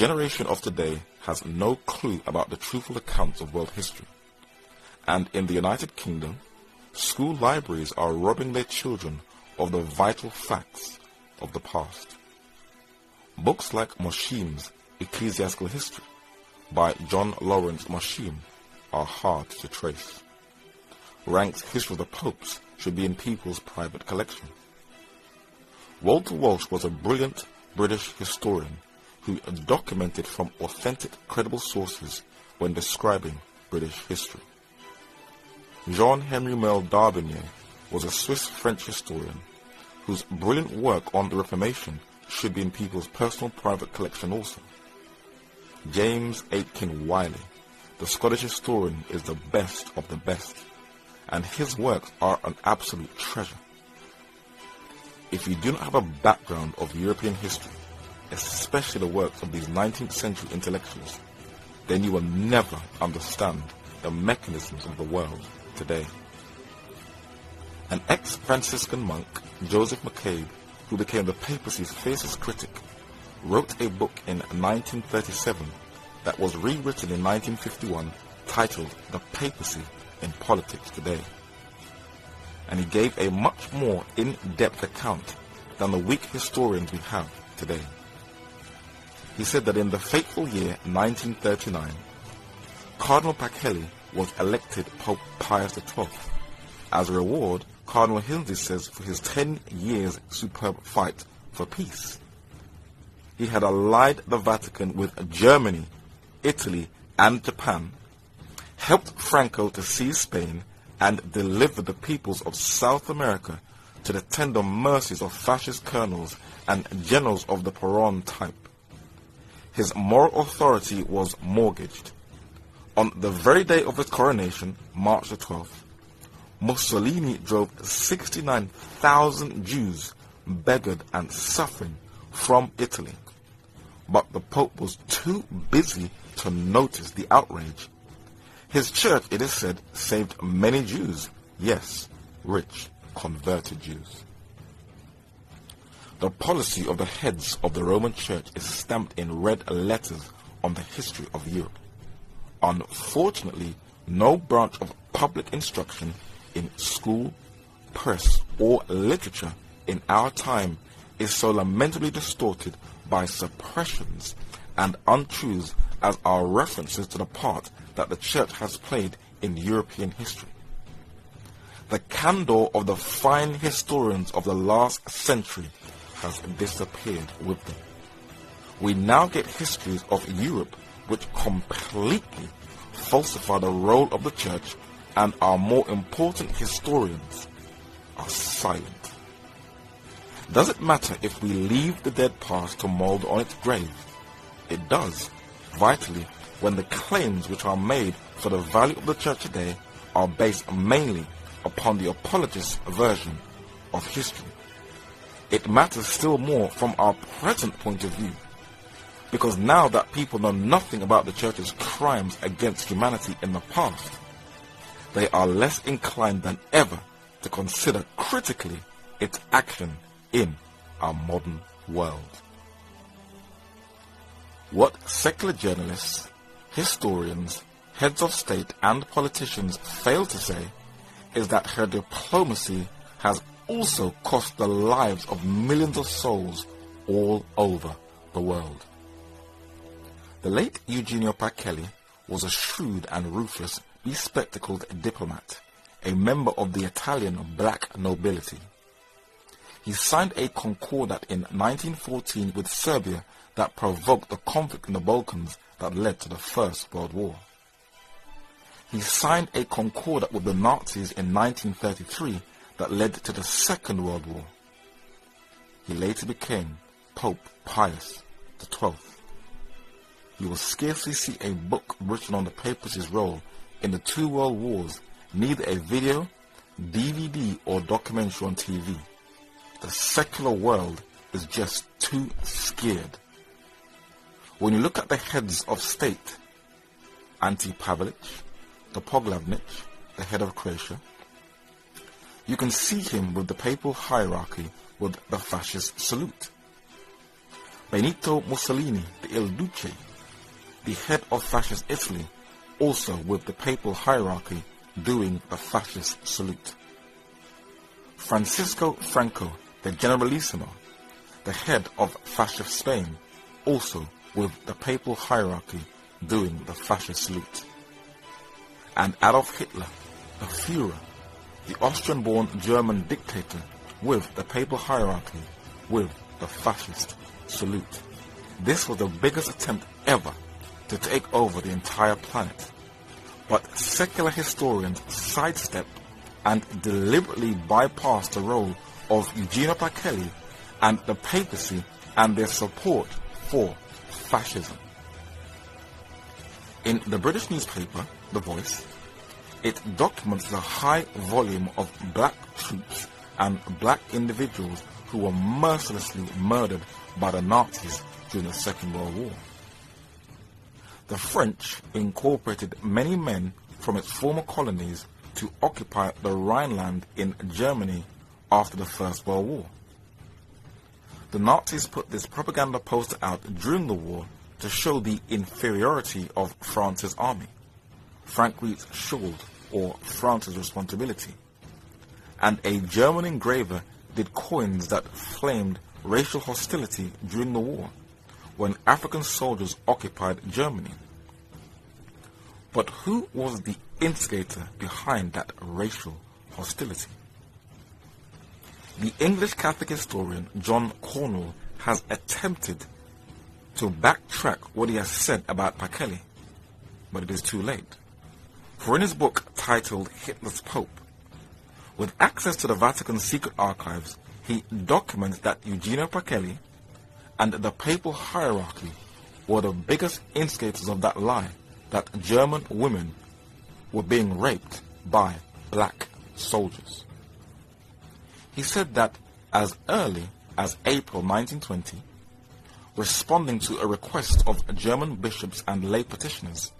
generation of today has no clue about the truthful accounts of world history. And in the United Kingdom, school libraries are robbing their children of the vital facts of the past. Books like Mosheim's Ecclesiastical History by John Lawrence Mosheim are hard to trace. Ranks' History of the Popes should be in people's private collection. Walter Walsh was a brilliant British historian who documented from authentic, credible sources when describing British history. Jean-Henri Merle d'Arbonnier was a Swiss-French historian whose brilliant work on the Reformation should be in people's personal private collection also. James Aitken Wiley, the Scottish historian, is the best of the best, and his works are an absolute treasure. If you do not have a background of European history, especially the works of these 19th century intellectuals, then you will never understand the mechanisms of the world today. An ex-Franciscan monk, Joseph McCabe, who became the papacy's fiercest critic, wrote a book in 1937 that was rewritten in 1951 titled The Papacy in Politics Today. And he gave a much more in-depth account than the weak historians we have today. He said that in the fateful year 1939, Cardinal Pacelli was elected Pope Pius XII. As a reward, Cardinal Hinsley says, for his 10 years superb fight for peace. He had allied the Vatican with Germany, Italy, and Japan, helped Franco to seize Spain, and delivered the peoples of South America to the tender mercies of fascist colonels and generals of the Peron type. His moral authority was mortgaged. On the very day of his coronation, March the 12th, Mussolini drove 69,000 Jews, beggared and suffering, from Italy. But the Pope was too busy to notice the outrage. His church, it is said, saved many Jews, yes, rich, converted Jews. The policy of the heads of the Roman Church is stamped in red letters on the history of Europe. Unfortunately, no branch of public instruction in school, press, or literature in our time is so lamentably distorted by suppressions and untruths as our references to the part that the Church has played in European history. The candor of the fine historians of the last century has disappeared with them. We now get histories of Europe which completely falsify the role of the Church, and our more important historians are silent. Does it matter if we leave the dead past to mold on its grave? It does, vitally, when the claims which are made for the value of the Church today are based mainly upon the apologist's version of history. It matters still more from our present point of view, because now that people know nothing about the Church's crimes against humanity in the past, they are less inclined than ever to consider critically its action in our modern world. What secular journalists, historians, heads of state and politicians fail to say is that her diplomacy has also cost the lives of millions of souls all over the world. The late Eugenio Pacelli was a shrewd and ruthless, bespectacled diplomat, a member of the Italian black nobility. He signed a concordat in 1914 with Serbia that provoked the conflict in the Balkans that led to the First World War. He signed a concordat with the Nazis in 1933 that led to the Second World War. He later became Pope Pius XII. You will scarcely see a book written on the papacy's role in the two world wars, neither a video, DVD, or documentary on TV. The secular world is just too scared. When you look at the heads of state, Ante Pavlich, the Poglavnich, the head of Croatia, you can see him with the papal hierarchy with the fascist salute. Benito Mussolini, the Il Duce, the head of fascist Italy, also with the papal hierarchy doing the fascist salute. Francisco Franco, the Generalissimo, the head of fascist Spain, also with the papal hierarchy doing the fascist salute. And Adolf Hitler, the Führer, the Austrian-born German dictator, with the papal hierarchy with the fascist salute. This was the biggest attempt ever to take over the entire planet. But secular historians sidestepped and deliberately bypassed the role of Eugenio Pacelli and the papacy and their support for fascism. In the British newspaper, The Voice, it documents the high volume of black troops and black individuals who were mercilessly murdered by the Nazis during the Second World War. The French incorporated many men from its former colonies to occupy the Rhineland in Germany after the First World War. The Nazis put this propaganda poster out during the war to show the inferiority of France's army, Frankreich's Schuld, or France's responsibility. And a German engraver did coins that flamed racial hostility during the war, when African soldiers occupied Germany. But who was the instigator behind that racial hostility? The English Catholic historian John Cornwell has attempted to backtrack what he has said about Pacelli, but it is too late. For in his book titled Hitler's Pope, with access to the Vatican's secret archives, he documents that Eugenio Pacelli and the papal hierarchy were the biggest instigators of that lie that German women were being raped by black soldiers. He said that as early as April 1920, responding to a request of German bishops and lay petitioners,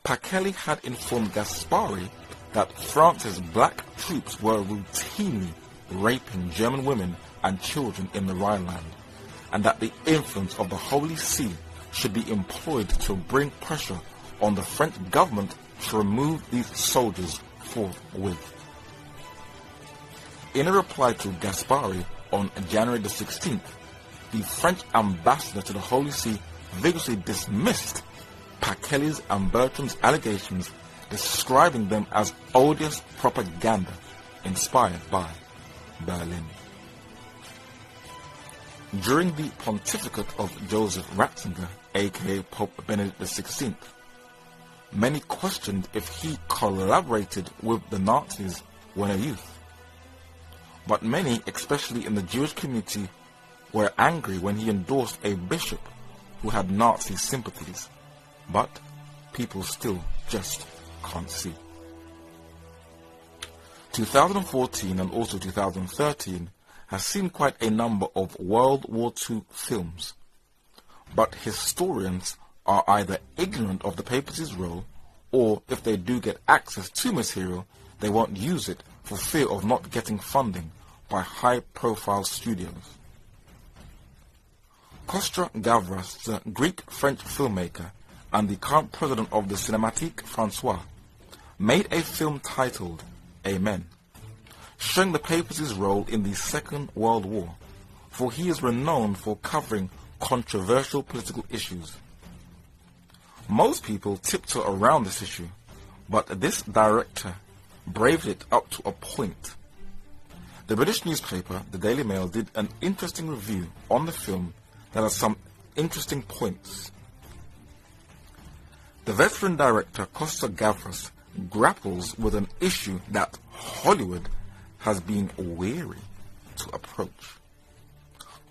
Pacelli had informed Gaspari that France's black troops were routinely raping German women and children in the Rhineland, and that the influence of the Holy See should be employed to bring pressure on the French government to remove these soldiers forthwith. In a reply to Gaspari on January the 16th, the French ambassador to the Holy See vigorously dismissed Pacelli's and Bertram's allegations, describing them as odious propaganda inspired by Berlin. During the pontificate of Joseph Ratzinger, aka Pope Benedict XVI, many questioned if he collaborated with the Nazis when a youth. But many, especially in the Jewish community, were angry when he endorsed a bishop who had Nazi sympathies. But people still just can't see. 2014 and also 2013 has seen quite a number of World War II films. But historians are either ignorant of the papacy's role, or if they do get access to material, they won't use it for fear of not getting funding by high-profile studios. Kostra Gavras, the Greek-French filmmaker and the current president of the Cinémathèque Française, made a film titled Amen, showing the papacy's role in the Second World War, for he is renowned for covering controversial political issues. Most people tiptoe around this issue, but this director braved it up to a point. The British newspaper, the Daily Mail, did an interesting review on the film that has some interesting points. The veteran director Kostra Gavras grapples with an issue that Hollywood has been wary to approach.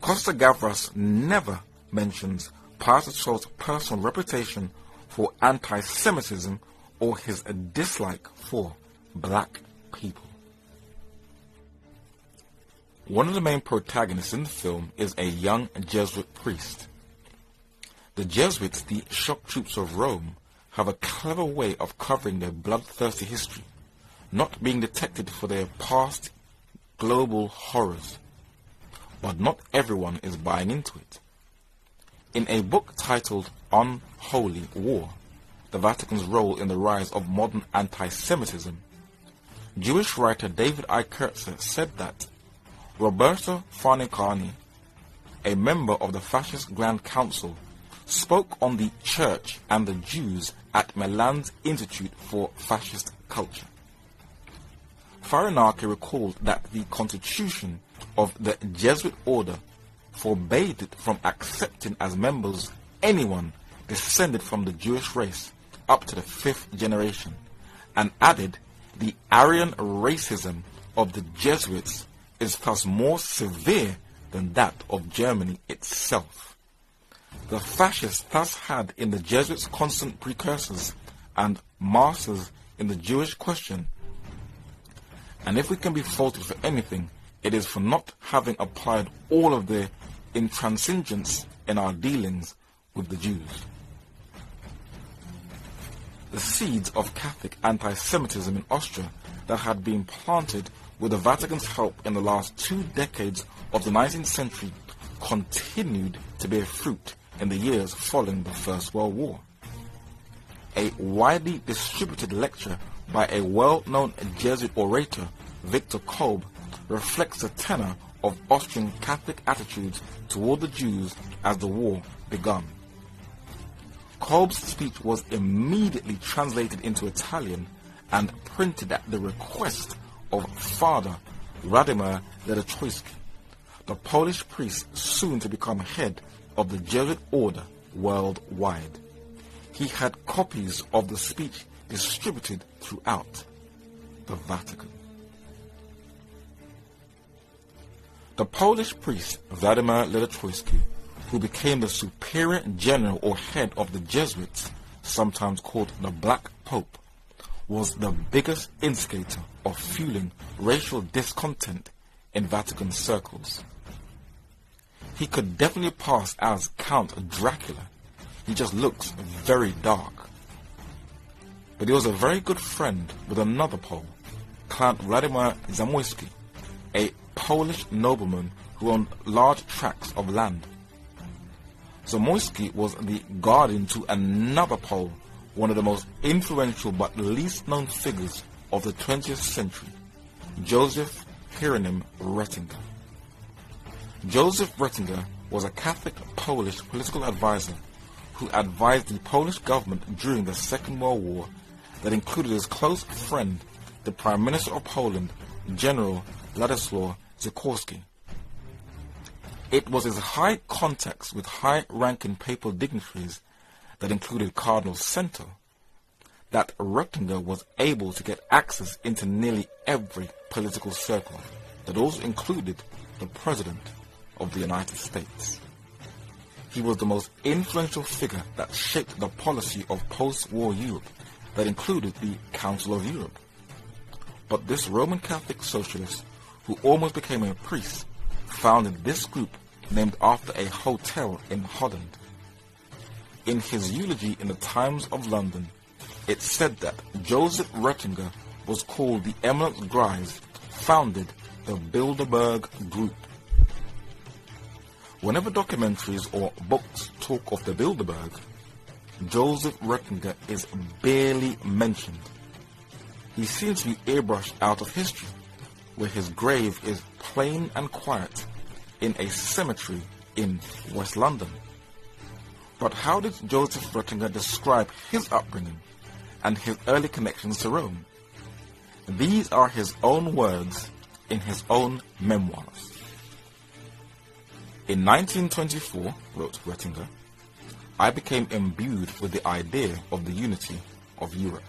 Kostra Gavras never mentions Parsons's personal reputation for anti-Semitism or his dislike for black people. One of the main protagonists in the film is a young Jesuit priest. The Jesuits, the shock troops of Rome, have a clever way of covering their bloodthirsty history, not being detected for their past global horrors. But not everyone is buying into it. In a book titled Unholy War, the Vatican's Role in the Rise of Modern Anti-Semitism, Jewish writer David I. Kurtzer said that Roberto Farnicani, a member of the Fascist Grand Council, spoke on the Church and the Jews at Milan's Institute for Fascist Culture. Farinaki recalled that the constitution of the Jesuit order forbade it from accepting as members anyone descended from the Jewish race up to the 5th generation, and added, the Aryan racism of the Jesuits is thus more severe than that of Germany itself. The fascists thus had in the Jesuits constant precursors and masters in the Jewish question, and if we can be faulted for anything, it is for not having applied all of their intransigence in our dealings with the Jews. The seeds of Catholic anti-Semitism in Austria that had been planted with the Vatican's help in the last 2 decades of the 19th century continued to bear fruit in the years following the First World War. A widely distributed lecture by a well-known Jesuit orator, Victor Kolb, reflects the tenor of Austrian Catholic attitudes toward the Jews as the war began. Kolb's speech was immediately translated into Italian and printed at the request of Father Radimir Ledochowski, the Polish priest soon to become head of the Jesuit order worldwide. He had copies of the speech distributed throughout the Vatican. The Polish priest Vladimir Ledochowski, who became the superior general or head of the Jesuits, sometimes called the Black Pope, was the biggest instigator of fueling racial discontent in Vatican circles. He could definitely pass as Count Dracula. He just looks very dark. But he was a very good friend with another Pole, Count Vladimir Zamoyski, a Polish nobleman who owned large tracts of land. Zamoyski was the guardian to another Pole, one of the most influential but least known figures of the 20th century, Joseph Hieronym Ratzinger. Joseph Ratzinger was a Catholic Polish political advisor who advised the Polish government during the Second World War, that included his close friend, the Prime Minister of Poland, General Władysław Sikorski. It was his high contacts with high-ranking papal dignitaries that included Cardinal Sento that Ratzinger was able to get access into nearly every political circle, that also included the President of the United States. He was the most influential figure that shaped the policy of post-war Europe, that included the Council of Europe. But this Roman Catholic socialist, who almost became a priest, founded this group named after a hotel in Holland. In his eulogy in the Times of London, it said that Joseph Ratzinger was called the Eminent Grise, founded the Bilderberg Group. Whenever documentaries or books talk of the Bilderberg, Joseph Ratzinger is barely mentioned. He seems to be airbrushed out of history, where his grave is plain and quiet in a cemetery in West London. But how did Joseph Ratzinger describe his upbringing and his early connections to Rome? These are his own words in his own memoirs. In 1924, wrote Ratzinger, I became imbued with the idea of the unity of Europe.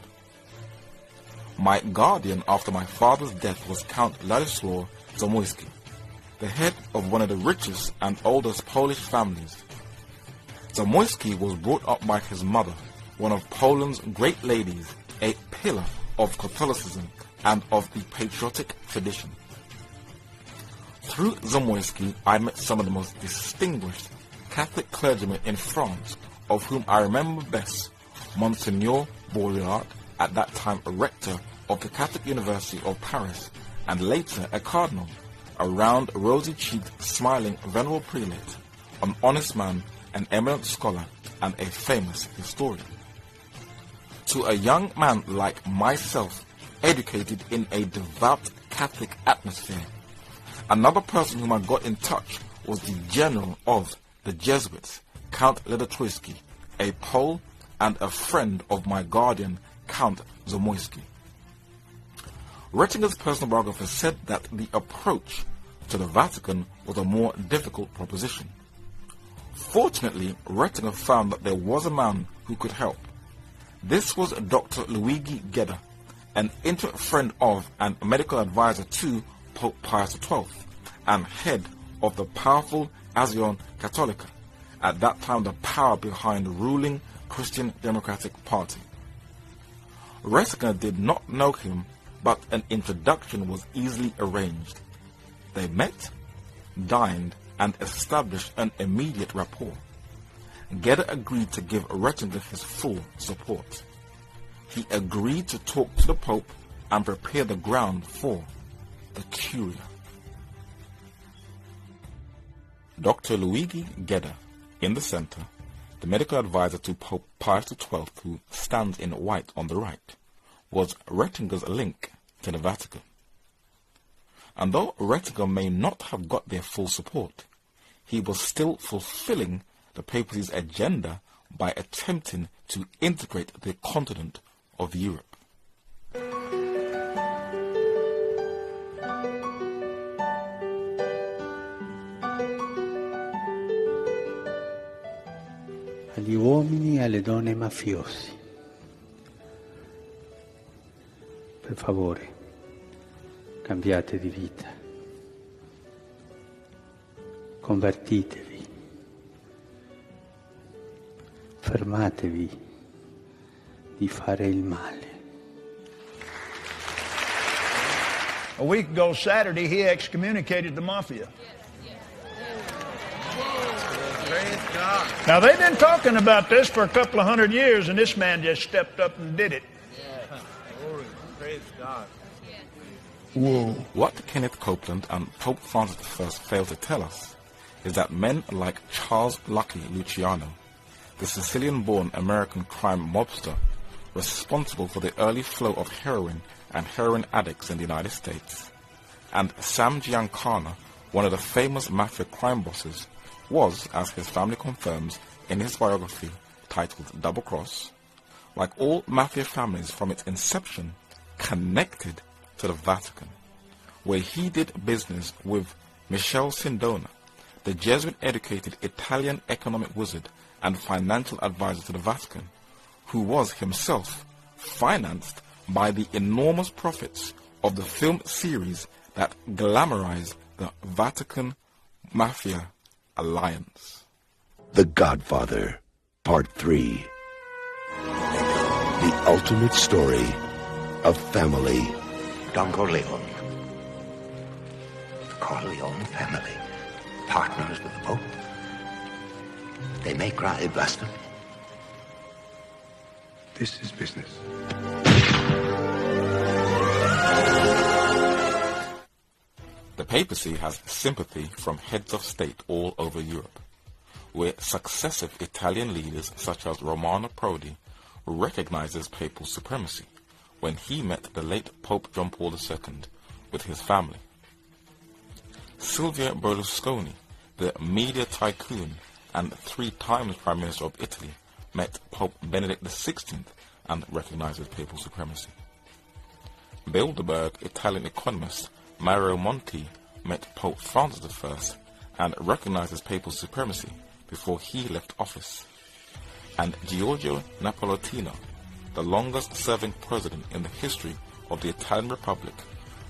My guardian after my father's death was Count Władysław Zamoyski, the head of one of the richest and oldest Polish families. Zamoyski was brought up by his mother, one of Poland's great ladies, a pillar of Catholicism and of the patriotic tradition. Through Zamoyski, I met some of the most distinguished Catholic clergymen in France, of whom I remember best Monseigneur Bourriard, at that time a rector of the Catholic University of Paris, and later a cardinal, a round, rosy-cheeked, smiling, venerable prelate, an honest man an eminent scholar and a famous historian. To a young man like myself, educated in a devout Catholic atmosphere, another person whom I got in touch was the general of the Jesuits, Count Ledotroitsky, a Pole and a friend of my guardian, Count Zamoyski. Rettinger's personal biographer said that the approach to the Vatican was a more difficult proposition. Fortunately, Rettinger found that there was a man who could help. This was Dr. Luigi Gedda, an intimate friend of and medical advisor to Pope Pius XII and head of the powerful Azione Cattolica, at that time the power behind the ruling Christian Democratic Party. Rettinger did not know him, but an introduction was easily arranged. They met, dined, and established an immediate rapport. Gedda agreed to give Rettinger his full support. He agreed to talk to the Pope and prepare the ground for the Curia. Dr. Luigi Gedda, in the center, the medical advisor to Pope Pius XII, who stands in white on the right, was Rettinger's link to the Vatican. And though Rettinger may not have got their full support, he was still fulfilling the papacy's agenda by attempting to integrate the continent of Europe. Agli uomini e alle donne mafiosi, per favore, cambiate di vita, convertitevi, fermatevi di fare il male. A week ago Saturday, he excommunicated the mafia. Now, they've been talking about this for a couple of 100 years, and this man just stepped up and did it. Praise God. Whoa. What Kenneth Copeland and Pope Francis I failed to tell us is that men like Charles Lucky Luciano, the Sicilian-born American crime mobster responsible for the early flow of heroin and heroin addicts in the United States, and Sam Giancana, one of the famous mafia crime bosses, was, as his family confirms in his biography titled Double Cross, like all mafia families from its inception, connected to the Vatican, where he did business with Michele Sindona, the Jesuit-educated Italian economic wizard and financial advisor to the Vatican, who was himself financed by the enormous profits of the film series that glamorized the Vatican Mafia Alliance. The Godfather, Part 3. The ultimate story of family. Don Corleone. The Corleone family. Partners with the Pope. They may cry blasphemy. This is business. The papacy has sympathy from heads of state all over Europe, where successive Italian leaders such as Romano Prodi recognizes papal supremacy when he met the late Pope John Paul II with his family. Silvio Berlusconi, the media tycoon and 3 times Prime Minister of Italy, met Pope Benedict XVI and recognizes papal supremacy. Bilderberg Italian economist Mario Monti met Pope Francis I and recognizes papal supremacy before he left office. And Giorgio Napolitano, the longest-serving president in the history of the Italian Republic,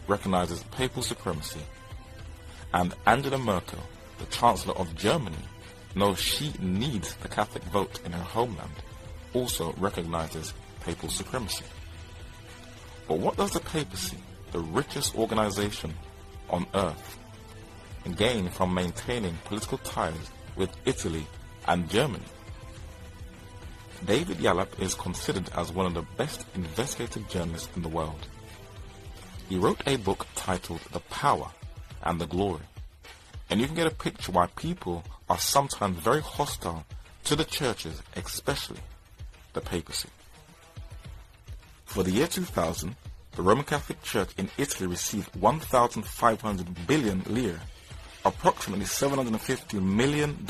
recognizes papal supremacy. And Angela Merkel, the Chancellor of Germany, knows she needs the Catholic vote in her homeland, also recognizes papal supremacy. But what does the papacy, the richest organization on earth, gain from maintaining political ties with Italy and Germany? David Yallop is considered as one of the best investigative journalists in the world. He wrote a book titled The Power and the Glory, and you can get a picture why people are sometimes very hostile to the churches, especially the papacy. For the year 2000, the Roman Catholic Church in Italy received 1,500 billion lire, approximately $750 million,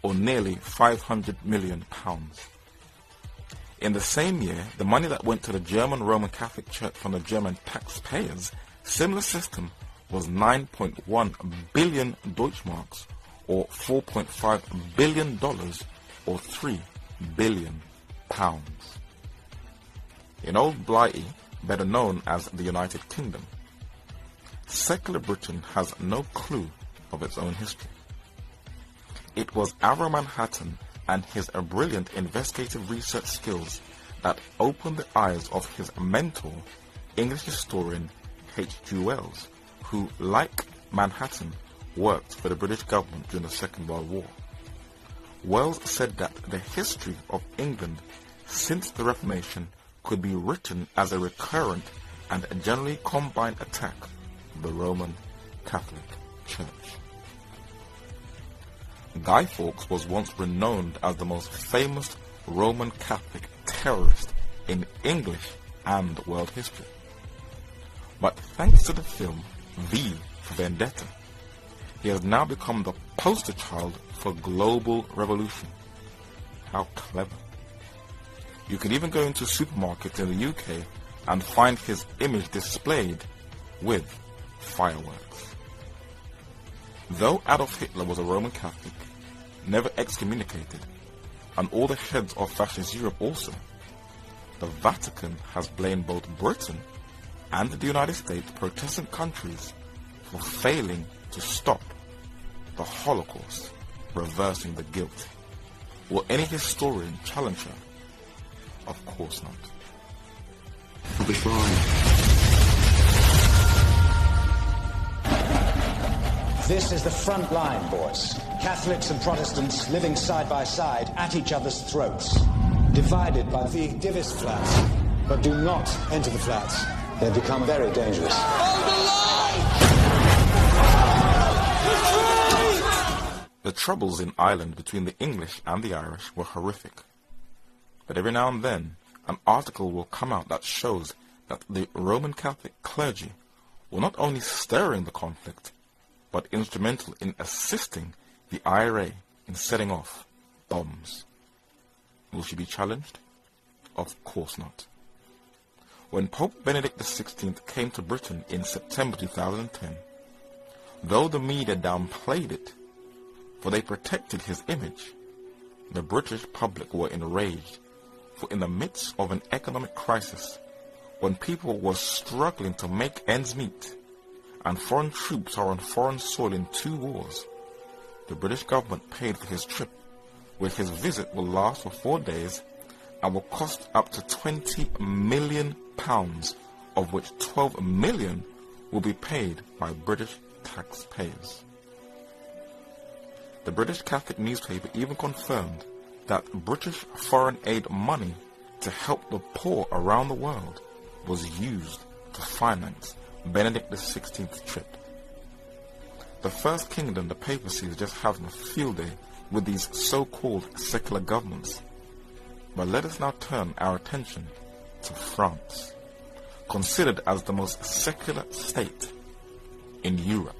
or nearly 500 million pounds. In the same year, the money that went to the German Roman Catholic Church from the German taxpayers, similar system, was 9.1 billion Deutschmarks, or $4.5 billion, or 3 billion pounds. In Old Blighty, better known as the United Kingdom, secular Britain has no clue of its own history. It was Avro Manhattan and his brilliant investigative research skills that opened the eyes of his mentor, English historian H.G. Wells, who, like Manhattan, worked for the British government during the Second World War. Wells said that the history of England since the Reformation could be written as a recurrent and generally combined attack of the Roman Catholic Church. Guy Fawkes was once renowned as the most famous Roman Catholic terrorist in English and world history. But thanks to the film V for Vendetta, he has now become the poster child for global revolution. How clever. You can even go into supermarkets in the UK and find his image displayed with fireworks. Though Adolf Hitler was a Roman Catholic, never excommunicated, and all the heads of fascist Europe also, the Vatican has blamed both Britain and the United States, Protestant countries, for failing to stop the Holocaust, reversing the guilt. Will any historian challenge her? Of course not. We'll be fine. This is the front line, boys. Catholics and Protestants living side by side at each other's throats, divided by the Divis flats. But do not enter the flats. They've become very dangerous. The troubles in Ireland between the English and the Irish were horrific. But every now and then, an article will come out that shows that the Roman Catholic clergy were not only stirring the conflict, but instrumental in assisting the IRA in setting off bombs. Will she be challenged? Of course not. When Pope Benedict XVI came to Britain in September 2010, though the media downplayed it, for they protected his image, the British public were enraged. For in the midst of an economic crisis, when people were struggling to make ends meet, and foreign troops are on foreign soil in 2 wars, the British government paid for his trip, where his visit will last for 4 days and will cost up to £20 million, of which £12 million will be paid by British taxpayers. The British Catholic newspaper even confirmed that British foreign aid money to help the poor around the world was used to finance Benedict XVI's trip. The First Kingdom, the papacy, is just having a field day with these so-called secular governments. But let us now turn our attention to France, considered as the most secular state in Europe.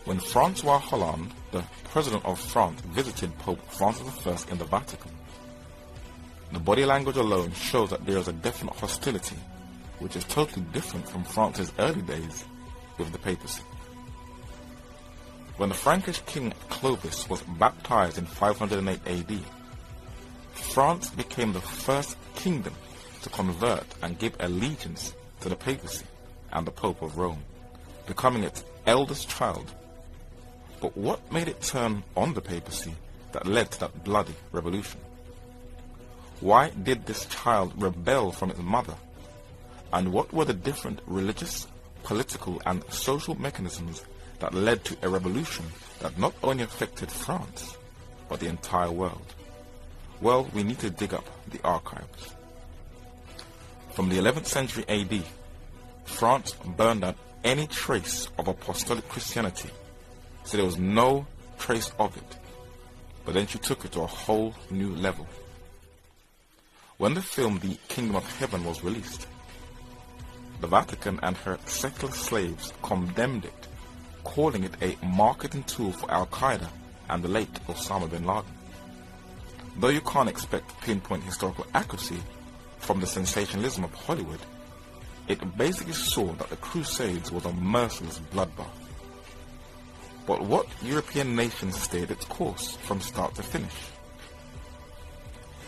When Francois Hollande, the President of France, visited Pope Francis I in the Vatican, the body language alone shows that there is a definite hostility, which is totally different from France's early days with the papacy. When the Frankish king Clovis was baptized in 508 AD, France became the first kingdom to convert and give allegiance to the papacy and the Pope of Rome, becoming its eldest child. But what made it turn on the papacy that led to that bloody revolution? Why did this child rebel from its mother? And what were the different religious, political and social mechanisms that led to a revolution that not only affected France, but the entire world? Well, we need to dig up the archives. From the 11th century AD, France burned out any trace of apostolic Christianity so there was no trace of it. But then she took it to a whole new level. When the film The Kingdom of Heaven was released, the Vatican and her secular slaves condemned it, calling it a marketing tool for Al-Qaeda and the late Osama bin Laden. Though you can't expect pinpoint historical accuracy from the sensationalism of Hollywood, it basically saw that the Crusades was a merciless bloodbath. But what European nation stayed its course from start to finish?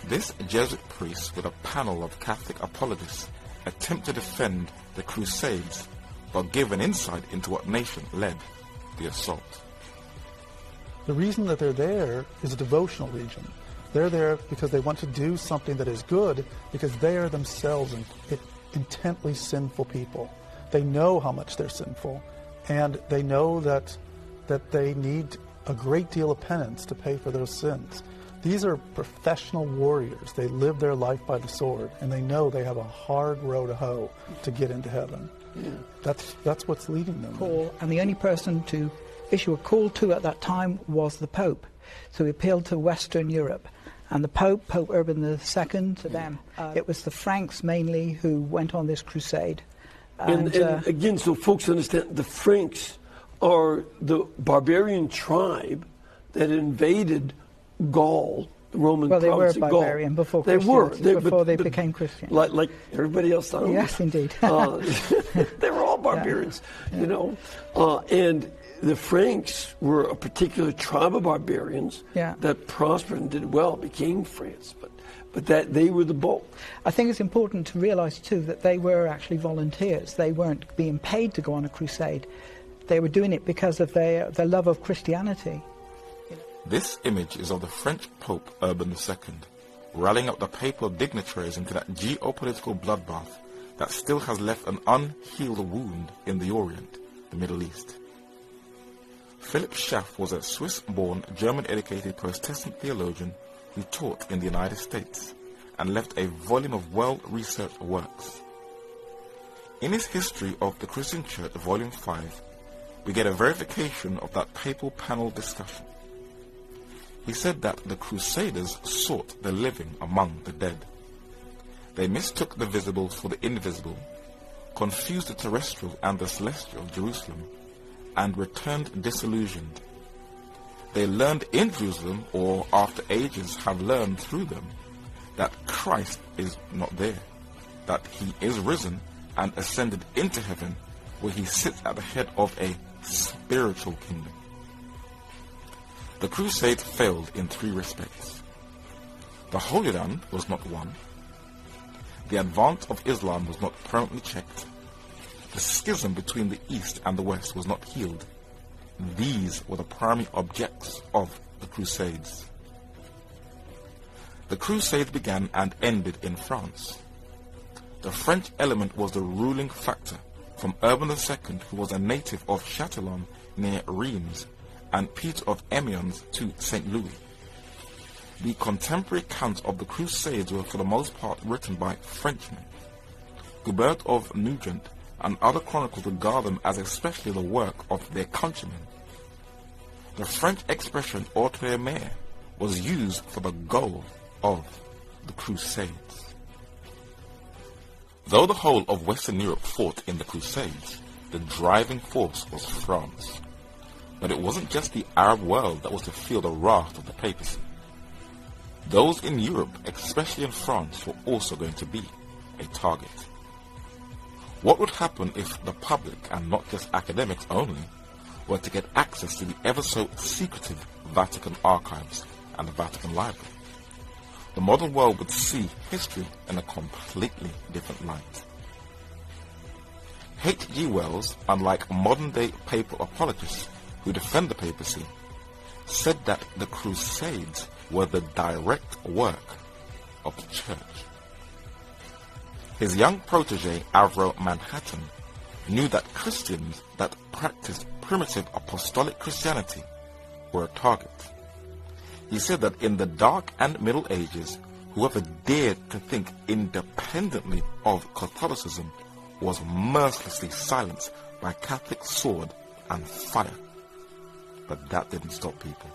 This Jesuit priest with a panel of Catholic apologists attempt to defend the Crusades, but give an insight into what nation led the assault. The reason that they're there is a devotional region. They're there because they want to do something that is good, because they are themselves intently sinful people. They know how much they're sinful, and they know that they need a great deal of penance to pay for those sins. These are professional warriors. They live their life by the sword, and they know they have a hard row to hoe to get into heaven. Yeah. That's what's leading them. Call, and the only person to issue a call to at that time was the Pope. So he appealed to Western Europe. And the Pope Urban II, to them, it was the Franks mainly who went on this crusade. And again, so folks understand, the Franks are the barbarian tribe that invaded Gaul, the Roman province of Gaul. Well, they were barbarian before Christians, before they became Christian. Like everybody else down there. Yes, indeed. They were all barbarians, you know. And the Franks were a particular tribe of barbarians that prospered and did well, became France. But that they were the bulk. I think it's important to realize, too, that they were actually volunteers. They weren't being paid to go on a crusade. They were doing it because of their love of Christianity. This image is of the French Pope Urban II, rallying up the papal dignitaries into that geopolitical bloodbath that still has left an unhealed wound in the Orient, the Middle East. Philip Schaff was a Swiss-born, German-educated Protestant theologian who taught in the United States and left a volume of well-researched works. In his History of the Christian Church, Volume 5, we get a verification of that papal panel discussion. He said that the Crusaders sought the living among the dead. They mistook the visible for the invisible, confused the terrestrial and the celestial of Jerusalem, and returned disillusioned. They learned in Jerusalem, or after ages have learned through them, that Christ is not there, that he is risen and ascended into heaven, where he sits at the head of a spiritual kingdom. The Crusades failed in three respects. The Holy Land was not won. The advance of Islam was not permanently checked. The schism between the East and the West was not healed. These were the primary objects of the Crusades. The Crusades began and ended in France. The French element was the ruling factor, from Urban II, who was a native of Châtillon near Reims, and Peter of Amiens to St. Louis. The contemporary accounts of the Crusades were for the most part written by Frenchmen. Goubert of Nugent and other chronicles regard them as especially the work of their countrymen. The French expression outre-mer was used for the goal of the Crusades. Though the whole of Western Europe fought in the Crusades, the driving force was France. But it wasn't just the Arab world that was to feel the wrath of the papacy. Those in Europe, especially in France, were also going to be a target. What would happen if the public, and not just academics only, were to get access to the ever-so-secretive Vatican archives and the Vatican Library? The modern world would see history in a completely different light. H.G. Wells, unlike modern-day papal apologists who defend the papacy, said that the Crusades were the direct work of the Church. His young protege, Avro Manhattan, knew that Christians that practiced primitive apostolic Christianity were a target. He said that in the Dark and Middle Ages, whoever dared to think independently of Catholicism was mercilessly silenced by Catholic sword and fire. but that didn't stop people.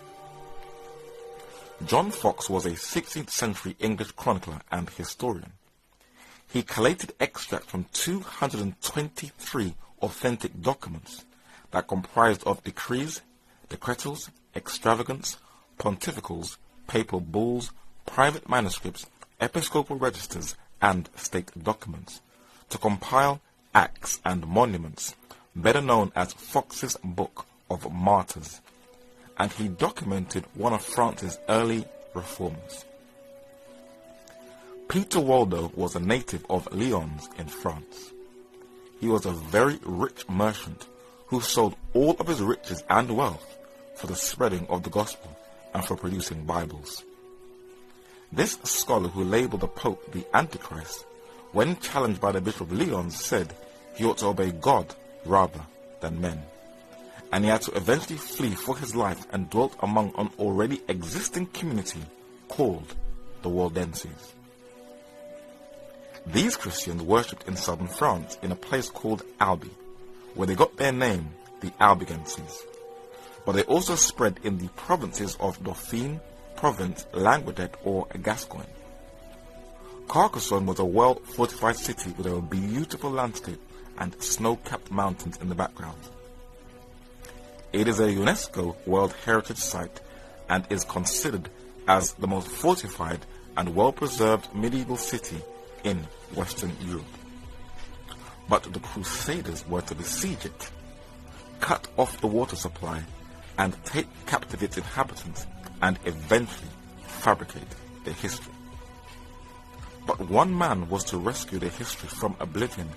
John Foxe was a 16th century English chronicler and historian. He collated extracts from 223 authentic documents that comprised of decrees, decretals, extravagants, pontificals, papal bulls, private manuscripts, episcopal registers, and state documents, to compile acts and monuments, better known as Foxe's Book of Martyrs, and he documented one of France's early reforms. Peter Waldo was a native of Lyons in France. He was a very rich merchant who sold all of his riches and wealth for the spreading of the gospel and for producing Bibles. This scholar, who labeled the Pope the Antichrist, when challenged by the Bishop of Lyons, said he ought to obey God rather than men, and he had to eventually flee for his life and dwelt among an already existing community called the Waldenses. These Christians worshipped in southern France in a place called Albi, where they got their name, the Albigenses. But they also spread in the provinces of Dauphine, Provence, Languedoc, or Gascogne. Carcassonne was a well-fortified city with a beautiful landscape and snow-capped mountains in the background. It is a UNESCO World Heritage Site and is considered as the most fortified and well-preserved medieval city in Western Europe. But the Crusaders were to besiege it, cut off the water supply, and take captive its inhabitants, and eventually fabricate their history. But one man was to rescue their history from oblivion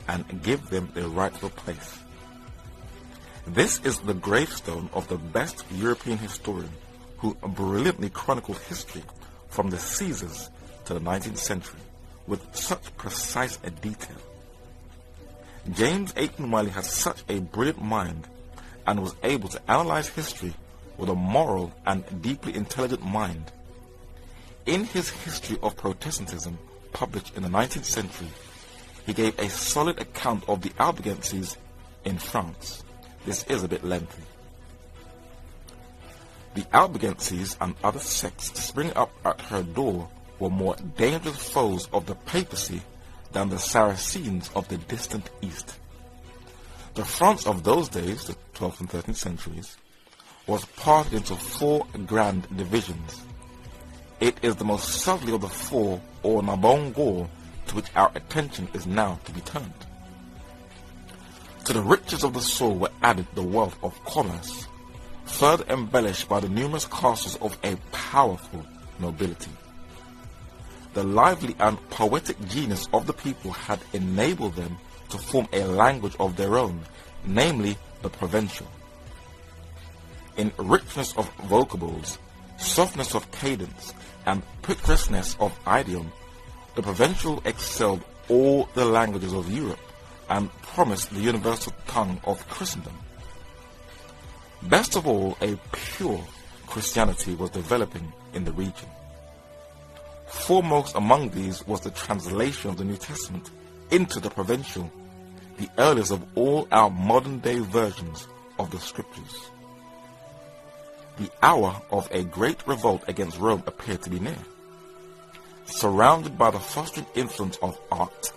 and give them their rightful place. This is the gravestone of the best European historian who brilliantly chronicled history from the Caesars to the 19th century with such precise a detail. James Aiken Wiley has such a brilliant mind and was able to analyze history with a moral and deeply intelligent mind. In his History of Protestantism, published in the 19th century, he gave a solid account of the Albigenses in France. This is a bit lengthy. The Albigenses and other sects springing up at her door were more dangerous foes of the papacy than the Saracens of the distant East. The France of those days, the 12th and 13th centuries, was parted into 4 grand divisions. It is the most southerly of the 4, or Narbonne Gaul, to which our attention is now to be turned. To the riches of the soil were added the wealth of commerce, further embellished by the numerous castles of a powerful nobility. The lively and poetic genius of the people had enabled them to form a language of their own, namely the Provençal. In richness of vocables, softness of cadence, and picturesqueness of idiom, the Provençal excelled all the languages of Europe and promised the universal tongue of Christendom. Best of all, a pure Christianity was developing in the region. Foremost among these was the translation of the New Testament into the Provençal, the earliest of all our modern-day versions of the Scriptures. The hour of a great revolt against Rome appeared to be near. Surrounded by the fostering influence of art,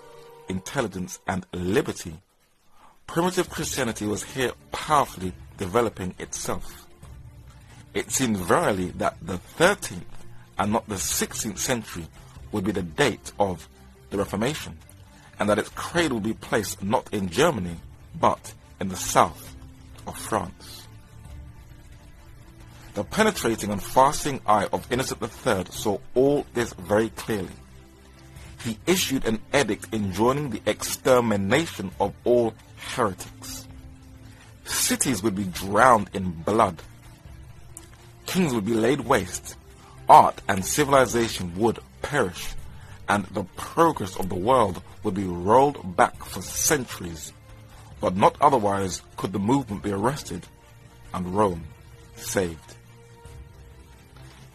intelligence, and liberty, primitive Christianity was here powerfully developing itself. It seemed verily that the 13th and not the 16th century would be the date of the Reformation, and that its cradle would be placed not in Germany, but in the south of France. The penetrating and far-seeing eye of Innocent III saw all this very clearly. He issued an edict enjoining the extermination of all heretics. Cities would be drowned in blood. Kings would be laid waste. Art and civilization would perish, and the progress of the world would be rolled back for centuries. But not otherwise could the movement be arrested and Rome saved.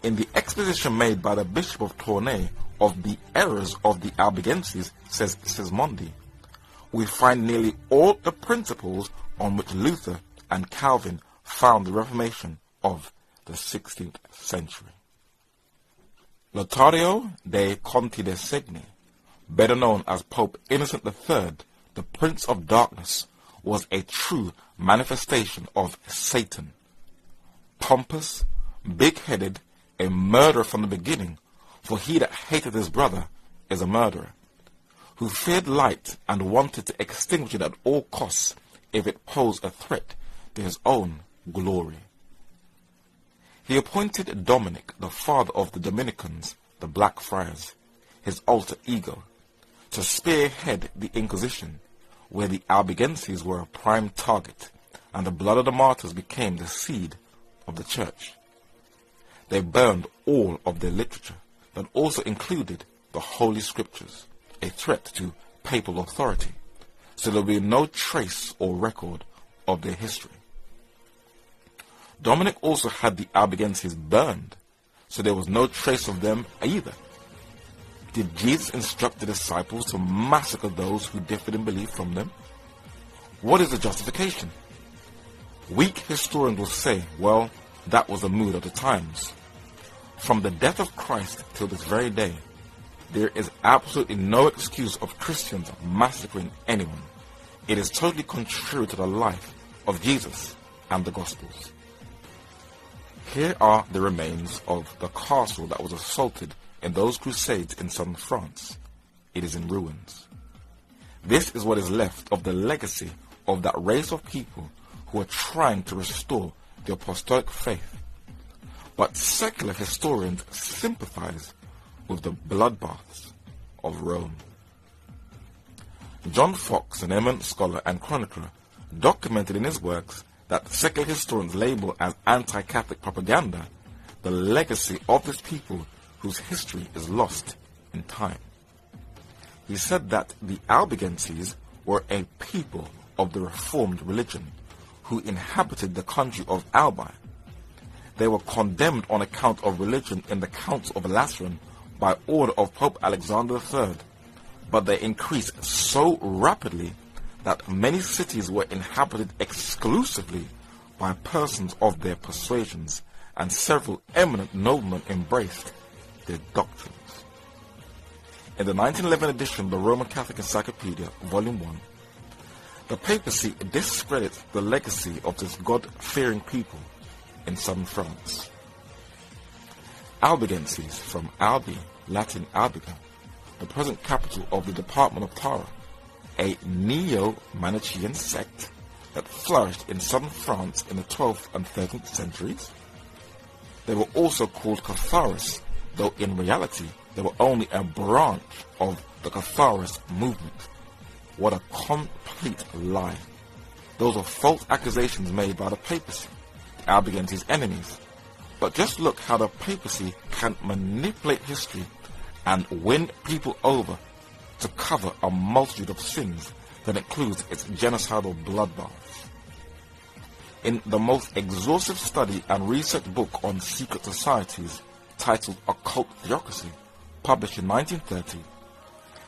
In the exposition made by the Bishop of Tournai of the errors of the Albigenses, says Sismondi, we find nearly all the principles on which Luther and Calvin found the Reformation of the 16th century. Lotario de Conti de Segni, better known as Pope Innocent III, the Prince of Darkness, was a true manifestation of Satan. Pompous, big-headed, a murderer from the beginning, for he that hated his brother is a murderer, who feared light and wanted to extinguish it at all costs if it posed a threat to his own glory. He appointed Dominic, the father of the Dominicans, the Black Friars, his alter ego, to spearhead the Inquisition, where the Albigenses were a prime target, and the blood of the martyrs became the seed of the church. They burned all of their literature, that also included the Holy Scriptures, a threat to papal authority, so there will be no trace or record of their history. Dominic also had the Albigenses burned, so there was no trace of them either. Did Jesus instruct the disciples to massacre those who differed in belief from them? What is the justification? Weak historians will say, well, that was the mood of the times. From the death of Christ till this very day, there is absolutely no excuse of Christians massacring anyone. It is totally contrary to the life of Jesus and the Gospels. Here are the remains of the castle that was assaulted in those crusades in southern France. It is in ruins. This is what is left of the legacy of that race of people who are trying to restore the apostolic faith. But secular historians sympathize with the bloodbaths of Rome. John Fox, an eminent scholar and chronicler, documented in his works that secular historians label as anti-Catholic propaganda the legacy of this people whose history is lost in time. He said that the Albigenses were a people of the Reformed religion who inhabited the country of Albi. They were condemned on account of religion in the Council of Lateran by order of Pope Alexander III, but they increased so rapidly that many cities were inhabited exclusively by persons of their persuasions, and several eminent noblemen embraced their doctrines. In the 1911 edition of the Roman Catholic Encyclopedia, Volume 1, the papacy discredits the legacy of this God-fearing people in southern France. Albigenses, from Albi, Latin Albica, the present capital of the department of Tara, a neo-Manichaean sect that flourished in southern France in the 12th and 13th centuries. They were also called Catharis, though in reality they were only a branch of the Catharist movement. What a complete lie. Those are false accusations made by the papacy, the Albigenses' enemies. But just look how the papacy can manipulate history and win people over to cover a multitude of sins that includes its genocidal bloodbaths. In the most exhaustive study and research book on secret societies titled Occult Theocracy, published in 1930,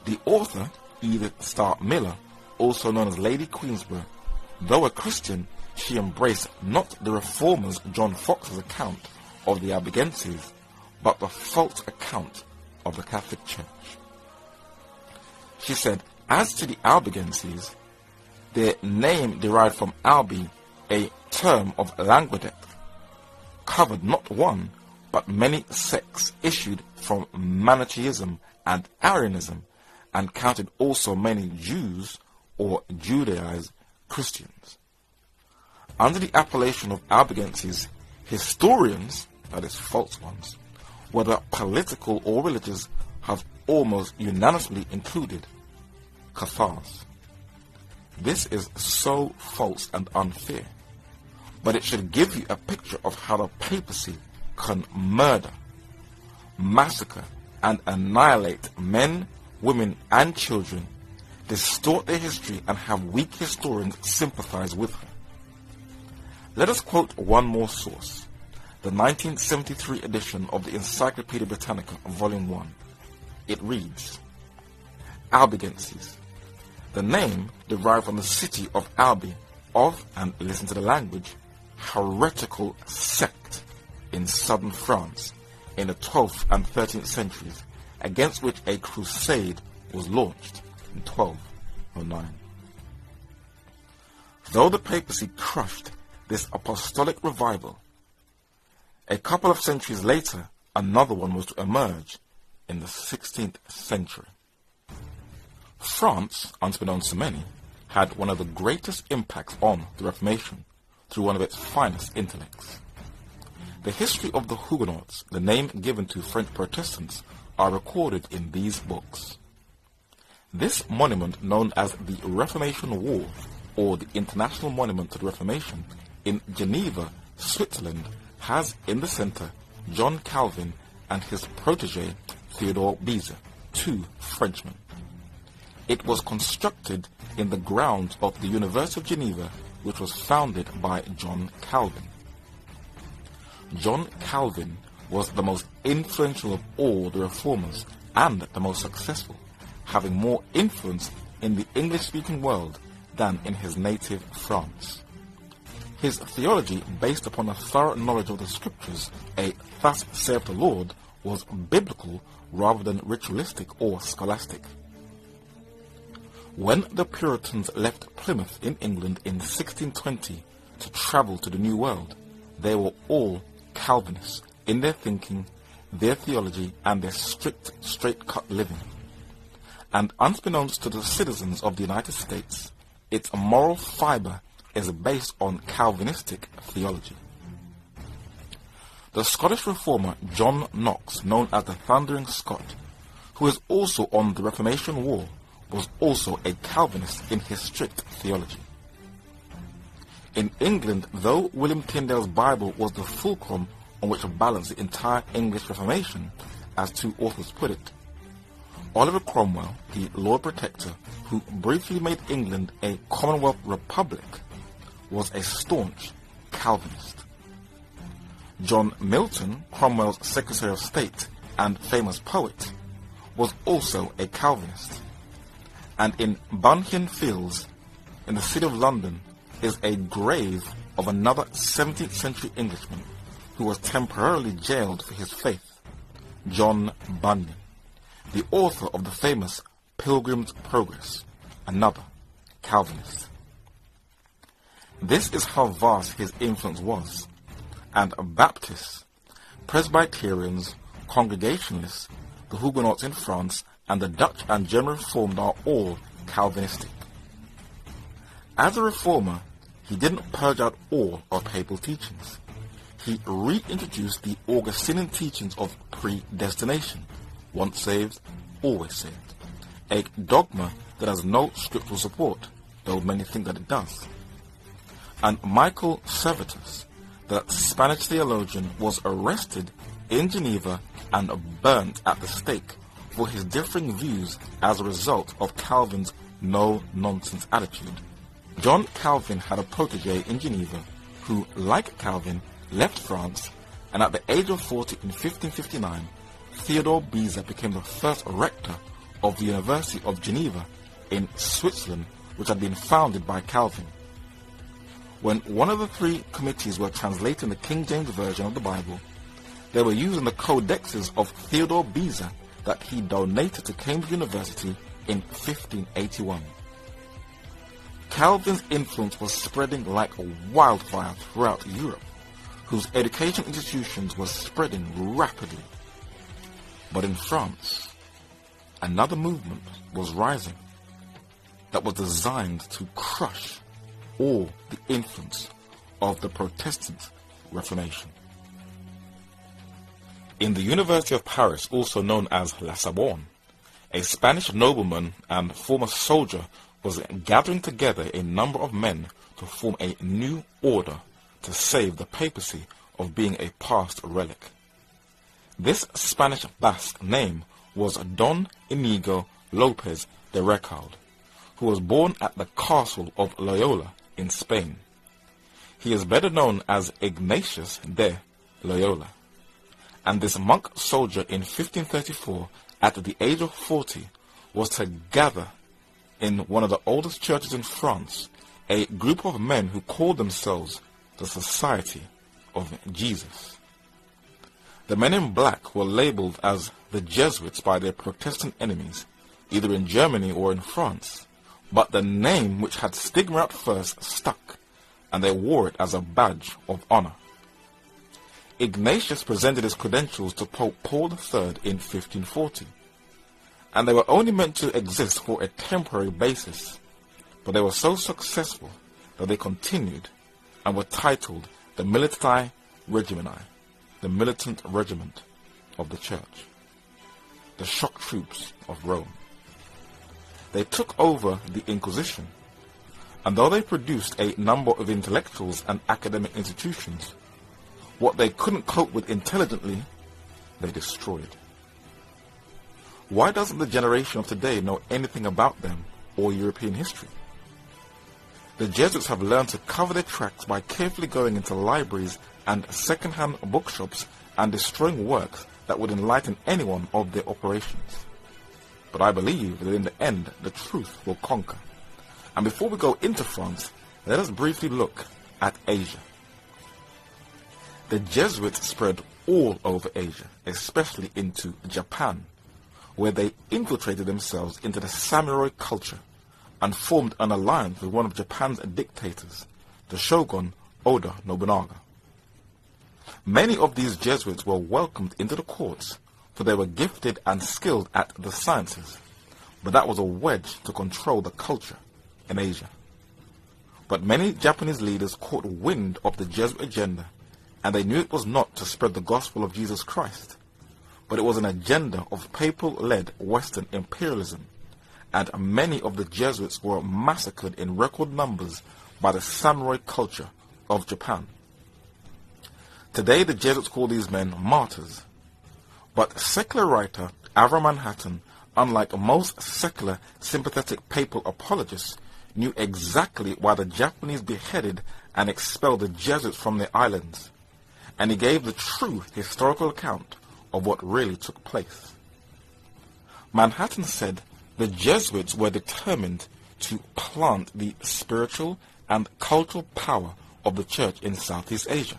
the author, Edith Starr Miller, also known as Lady Queensborough, though a Christian, she embraced not the reformers John Fox's account of the Albigenses, but the false account of the Catholic Church. She said, as to the Albigenses, their name derived from Albi, a term of Languedoc, covered not one, but many sects issued from Manichaeism and Arianism, and counted also many Jews or Judaized Christians. Under the appellation of Albigenses, historians, that is false ones, whether political or religious, have almost unanimously included Cathars. This is so false and unfair, but it should give you a picture of how the papacy can murder, massacre, and annihilate men, women, and children, distort their history, and have weak historians sympathize with her. Let us quote one more source, the 1973 edition of the Encyclopedia Britannica, Volume 1. It reads, Albigenses. The name derived from the city of Albi, of, and listen to the language, heretical sect in southern France in the 12th and 13th centuries, against which a crusade was launched in 1209. Though the papacy crushed this apostolic revival, a couple of centuries later, another one was to emerge in the 16th century. France, unbeknownst to many, had one of the greatest impacts on the Reformation through one of its finest intellects. The history of the Huguenots, the name given to French Protestants, are recorded in these books. This monument, known as the Reformation Wall, or the International Monument to the Reformation, in Geneva, Switzerland, has in the center John Calvin and his protege Theodore Beza, two Frenchmen. It was constructed in the grounds of the University of Geneva, which was founded by John Calvin. John Calvin was the most influential of all the reformers and the most successful, having more influence in the English-speaking world than in his native France. His theology, based upon a thorough knowledge of the scriptures, a "thus saith the Lord," was biblical rather than ritualistic or scholastic. When the Puritans left Plymouth in England in 1620 to travel to the New World, they were all Calvinists in their thinking, their theology, and their strict, straight-cut living. And unbeknownst to the citizens of the United States, its moral fiber is based on Calvinistic theology. The Scottish reformer John Knox, known as the Thundering Scot, who is also on the Reformation Wall, was also a Calvinist in his strict theology. In England, though William Tyndale's Bible was the fulcrum on which to balance the entire English Reformation, as two authors put it, Oliver Cromwell, the Lord Protector, who briefly made England a Commonwealth Republic, was a staunch Calvinist. John Milton, Cromwell's Secretary of State and famous poet, was also a Calvinist. And in Bunhill Fields, in the city of London, is a grave of another 17th century Englishman who was temporarily jailed for his faith, John Bunyan, the author of the famous Pilgrim's Progress, another Calvinist. This is how vast his influence was, and Baptists, Presbyterians, Congregationalists, the Huguenots in France, and the Dutch and German Reformed are all Calvinistic. As a reformer, he didn't purge out all of papal teachings. He reintroduced the Augustinian teachings of predestination, once saved, always saved, a dogma that has no scriptural support, though many think that it does. And Michael Servetus, the Spanish theologian, was arrested in Geneva and burnt at the stake for his differing views as a result of Calvin's no-nonsense attitude. John Calvin had a protege in Geneva who, like Calvin, left France, and at the age of 40 in 1559, Theodore Beza became the first rector of the University of Geneva in Switzerland, which had been founded by Calvin. When one of the three committees were translating the King James Version of the Bible, they were using the codexes of Theodore Beza that he donated to Cambridge University in 1581. Calvin's influence was spreading like a wildfire throughout Europe, whose education institutions were spreading rapidly. But in France, another movement was rising that was designed to crush all the influence of the Protestant Reformation. In the University of Paris, also known as La Sorbonne, a Spanish nobleman and former soldier was gathering together a number of men to form a new order to save the papacy of being a past relic. This Spanish Basque name was Don Inigo Lopez de Recalde, who was born at the castle of Loyola in Spain. He is better known as Ignatius de Loyola. And this monk soldier in 1534, at the age of 40, was to gather in one of the oldest churches in France a group of men who called themselves the Society of Jesus. The men in black were labeled as the Jesuits by their Protestant enemies, either in Germany or in France, but the name which had stigma at first stuck, and they wore it as a badge of honor. Ignatius presented his credentials to Pope Paul III in 1540, and they were only meant to exist for a temporary basis, but they were so successful that they continued and were titled the Militari Regimini, the militant regiment of the Church, the shock troops of Rome. They took over the Inquisition, and though they produced a number of intellectuals and academic institutions, what they couldn't cope with intelligently, they destroyed. Why doesn't the generation of today know anything about them or European history? The Jesuits have learned to cover their tracks by carefully going into libraries and second-hand bookshops and destroying works that would enlighten anyone of their operations. But I believe that in the end, the truth will conquer. And before we go into France, let us briefly look at Asia. The Jesuits spread all over Asia, especially into Japan, where they infiltrated themselves into the samurai culture and formed an alliance with one of Japan's dictators, the shogun Oda Nobunaga. Many of these Jesuits were welcomed into the courts, for they were gifted and skilled at the sciences, but that was a wedge to control the culture in Asia. But many Japanese leaders caught wind of the Jesuit agenda, and they knew it was not to spread the gospel of Jesus Christ, but it was an agenda of papal-led Western imperialism, and many of the Jesuits were massacred in record numbers by the samurai culture of Japan. Today the Jesuits call these men martyrs, but secular writer Avram Manhattan, unlike most secular sympathetic papal apologists, knew exactly why the Japanese beheaded and expelled the Jesuits from their islands, and he gave the true historical account of what really took place. Manhattan said the Jesuits were determined to plant the spiritual and cultural power of the church in Southeast Asia.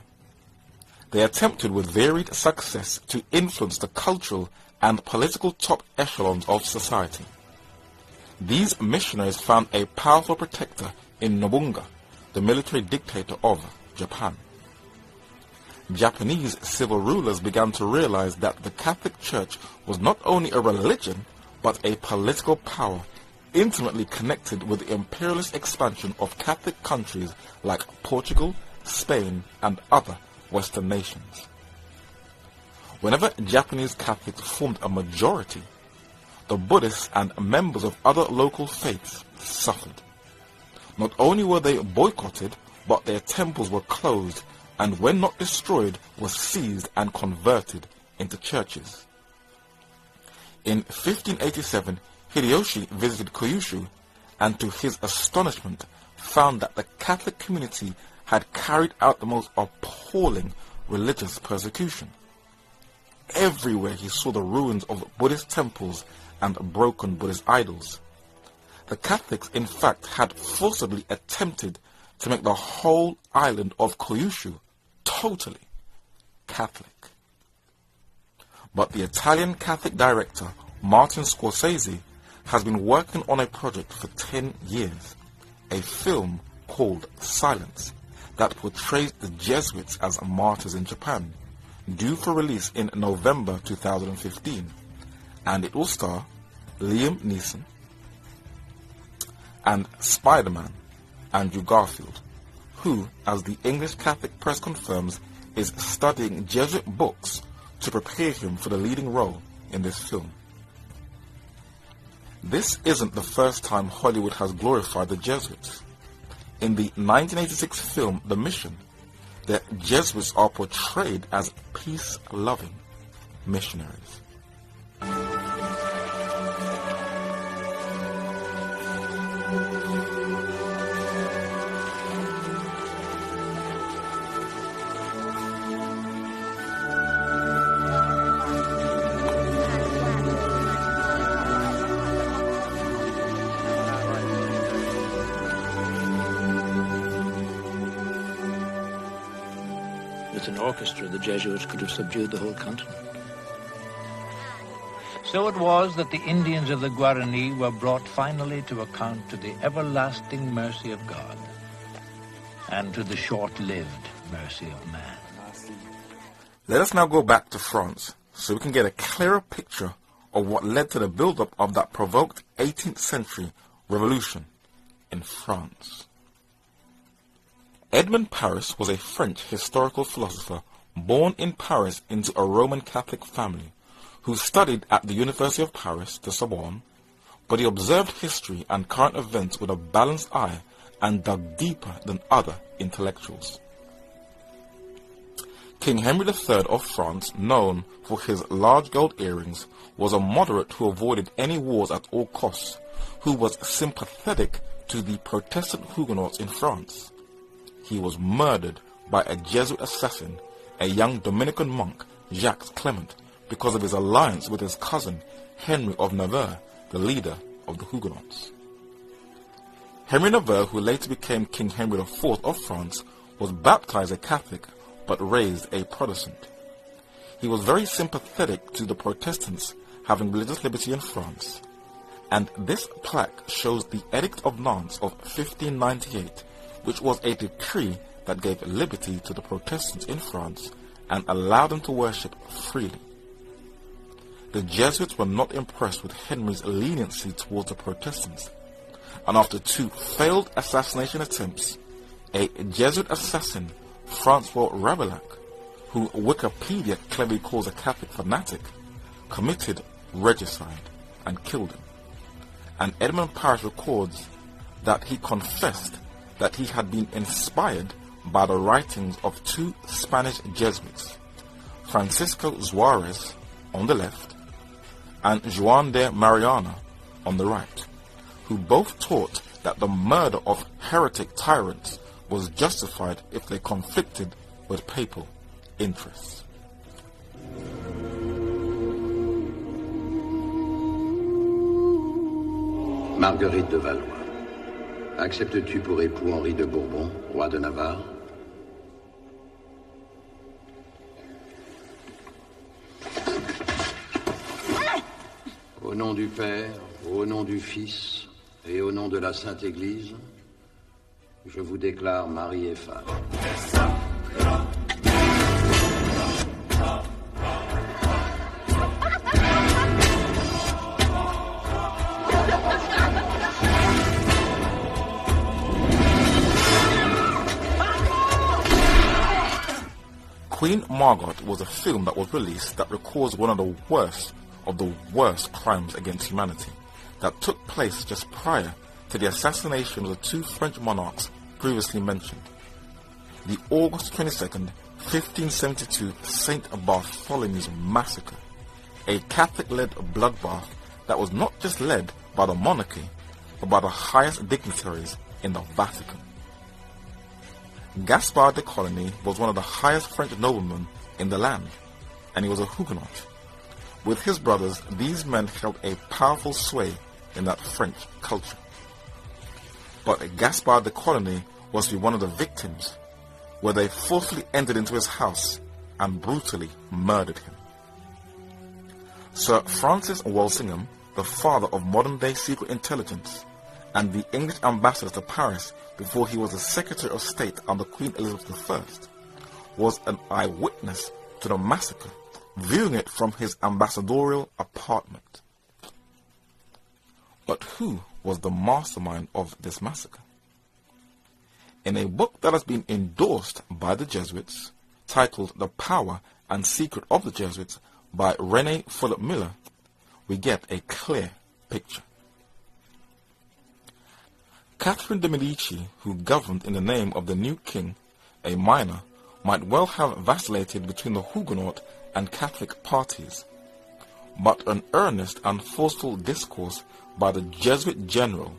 They attempted with varied success to influence the cultural and political top echelons of society. These missionaries found a powerful protector in Nobunaga, the military dictator of Japan. Japanese civil rulers began to realize that the Catholic Church was not only a religion, but a political power intimately connected with the imperialist expansion of Catholic countries like Portugal, Spain, and other Western nations. Whenever Japanese Catholics formed a majority, the Buddhists and members of other local faiths suffered. Not only were they boycotted, but their temples were closed, and when not destroyed, were seized and converted into churches. In 1587, Hideyoshi visited Kyushu, and to his astonishment found that the Catholic community had carried out the most appalling religious persecution. Everywhere he saw the ruins of Buddhist temples and broken Buddhist idols. The Catholics, in fact, had forcibly attempted to make the whole island of Kyushu totally Catholic. But the Italian Catholic director, Martin Scorsese, has been working on a project for 10 years, a film called Silence, that portrays the Jesuits as martyrs in Japan, due for release in November 2015, and it will star Liam Neeson and Spider-Man Andrew Garfield, who, as the English Catholic press confirms, is studying Jesuit books to prepare him for the leading role in this film. This isn't the first time Hollywood has glorified the Jesuits. In the 1986 film The Mission, the Jesuits are portrayed as peace-loving missionaries. with an orchestra, the Jesuits could have subdued the whole continent. So it was that the Indians of the Guarani were brought finally to account to the everlasting mercy of God and to the short-lived mercy of man. Let us now go back to France so we can get a clearer picture of what led to the build-up of that provoked 18th century revolution in France. Edmond Paris was a French historical philosopher born in Paris into a Roman Catholic family who studied at the University of Paris, the Sorbonne, but he observed history and current events with a balanced eye and dug deeper than other intellectuals. King Henry III of France, known for his large gold earrings, was a moderate who avoided any wars at all costs, who was sympathetic to the Protestant Huguenots in France. He was murdered by a Jesuit assassin, a young Dominican monk, Jacques Clement, because of his alliance with his cousin, Henry of Navarre, the leader of the Huguenots. Henry Navarre, who later became King Henry IV of France, was baptized a Catholic but raised a Protestant. He was very sympathetic to the Protestants having religious liberty in France, and this plaque shows the Edict of Nantes of 1598, which was a decree that gave liberty to the Protestants in France and allowed them to worship freely. The Jesuits were not impressed with Henry's leniency towards the Protestants, and after 2 failed assassination attempts, a Jesuit assassin, Francois Rabelais, who Wikipedia cleverly calls a Catholic fanatic, committed regicide and killed him. And Edmond Paris records that he confessed that he had been inspired by the writings of 2 Spanish Jesuits, Francisco Suarez on the left and Juan de Mariana on the right, who both taught that the murder of heretic tyrants was justified if they conflicted with papal interests. Marguerite de Valois, acceptes-tu pour époux Henri de Bourbon, roi de Navarre? Au nom du Père, au nom du Fils et au nom de la Sainte Église, je vous déclare mari et femme. Queen Margot was a film that was released that records one of the worst crimes against humanity that took place just prior to the assassination of the 2 French monarchs previously mentioned. The August 22nd, 1572 St. Bartholomew's Massacre, a Catholic-led bloodbath that was not just led by the monarchy, but by the highest dignitaries in the Vatican. Gaspard de Coligny was one of the highest French noblemen in the land, and he was a Huguenot. With his brothers, these men held a powerful sway in that French culture. But Gaspard de Coligny was to be one of the victims, where they forcibly entered into his house and brutally murdered him. Sir Francis Walsingham, the father of modern-day secret intelligence, and the English ambassador to Paris before he was the Secretary of State under Queen Elizabeth I, was an eyewitness to the massacre, viewing it from his ambassadorial apartment. But who was the mastermind of this massacre? In a book that has been endorsed by the Jesuits, titled The Power and Secret of the Jesuits by René Philip Miller, we get a clear picture. Catherine de' Medici, who governed in the name of the new king, a minor, might well have vacillated between the Huguenot and Catholic parties. But an earnest and forceful discourse by the Jesuit general,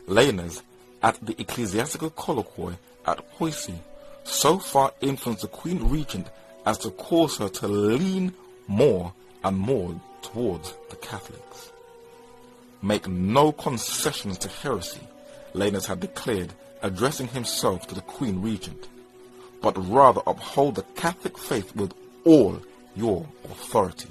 Lainez, at the ecclesiastical colloquy at Poissy, so far influenced the Queen Regent as to cause her to lean more and more towards the Catholics. Make no concessions to heresy, Lainez had declared, addressing himself to the Queen Regent. but rather uphold the Catholic faith with all your authority.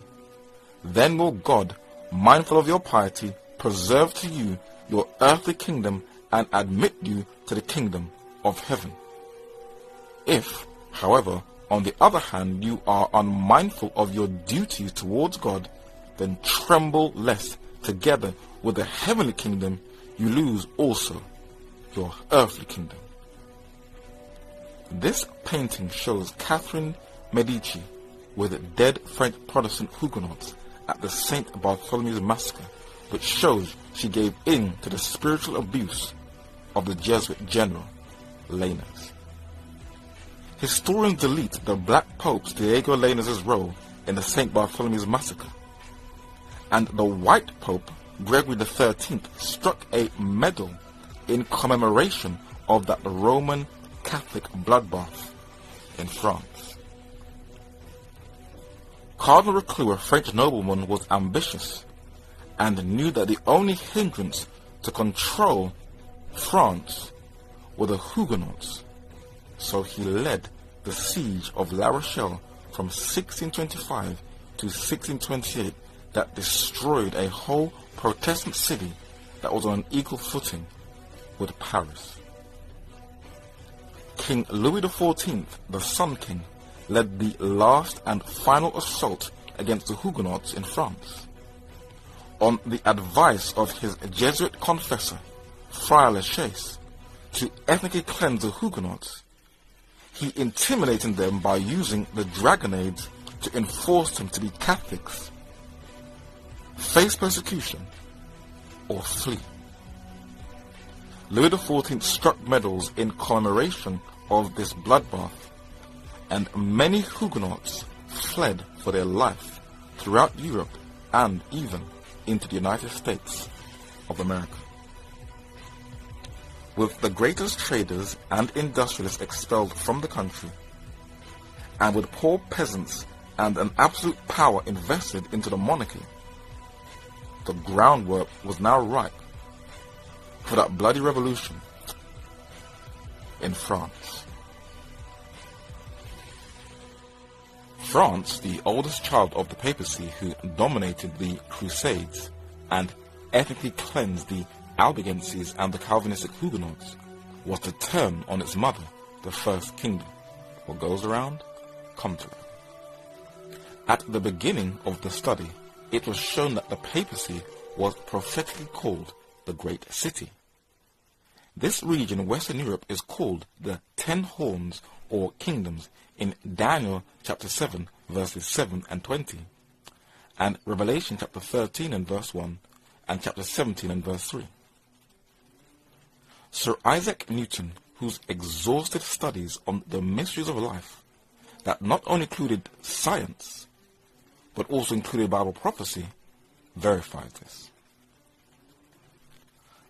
Then will God, mindful of your piety, preserve to you your earthly kingdom and admit you to the kingdom of heaven. If, however, on the other hand, you are unmindful of your duty towards God, then tremble lest, together with the heavenly kingdom, you lose also your earthly kingdom. This painting shows Catherine Medici with dead French Protestant Huguenots at the St. Bartholomew's Massacre, which shows she gave in to the spiritual abuse of the Jesuit general, Lainez. Historians delete the Black Pope's Diego Lainez's role in the St. Bartholomew's Massacre, and the White Pope, Gregory XIII, struck a medal in commemoration of that Roman Catholic bloodbath in France. Cardinal Reclus, a French nobleman, was ambitious and knew that the only hindrance to control France were the Huguenots, so he led the siege of La Rochelle from 1625 to 1628 that destroyed a whole Protestant city that was on an equal footing with Paris. King Louis XIV, the Sun King, led the last and final assault against the Huguenots in France. On the advice of his Jesuit confessor, Friar Lachaise, to ethnically cleanse the Huguenots, he intimidated them by using the dragonnades to enforce them to be Catholics, face persecution, or flee. Louis XIV struck medals in commemoration of this bloodbath, and many Huguenots fled for their life throughout Europe and even into the United States of America. With the greatest traders and industrialists expelled from the country, and with poor peasants and an absolute power invested into the monarchy, the groundwork was now ripe for that bloody revolution in France. France, the oldest child of the papacy who dominated the Crusades and ethnically cleansed the Albigenses and the Calvinistic Huguenots, was to turn on its mother, the First Kingdom. What goes around, comes around. At the beginning of the study, it was shown that the papacy was prophetically called the Great City. This region in Western Europe is called the 10 Horns or Kingdoms in Daniel chapter 7 verses 7 and 20, and Revelation chapter 13 and verse 1, and chapter 17 and verse 3. Sir Isaac Newton, whose exhaustive studies on the mysteries of life that not only included science but also included Bible prophecy, verifies this.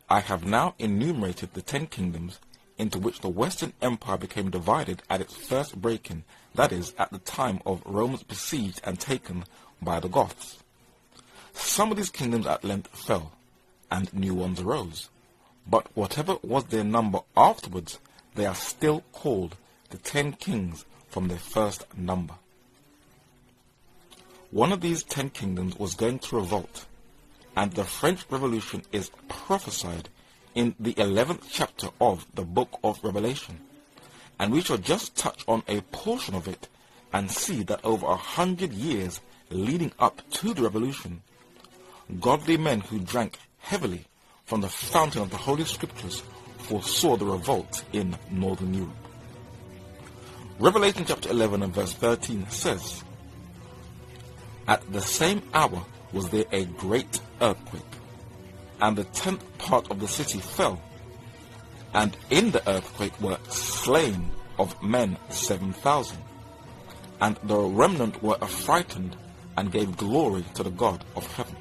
I have now enumerated the 10 kingdoms into which the Western Empire became divided at its first break-in, that is, at the time of Romans besieged and taken by the Goths. Some of these kingdoms at length fell, and new ones arose, but whatever was their number afterwards, they are still called the 10 kings from their first number. One of these 10 kingdoms was going to revolt, and the French Revolution is prophesied in the 11th chapter of the book of Revelation, and we shall just touch on a portion of it and see that over 100 years leading up to the revolution, godly men who drank heavily from the fountain of the Holy Scriptures foresaw the revolt in Northern Europe. Revelation chapter 11 and verse 13 says, "At the same hour was there a great earthquake, and the 10th part of the city fell, and in the earthquake were slain of men 7,000, and the remnant were affrighted and gave glory to the God of heaven."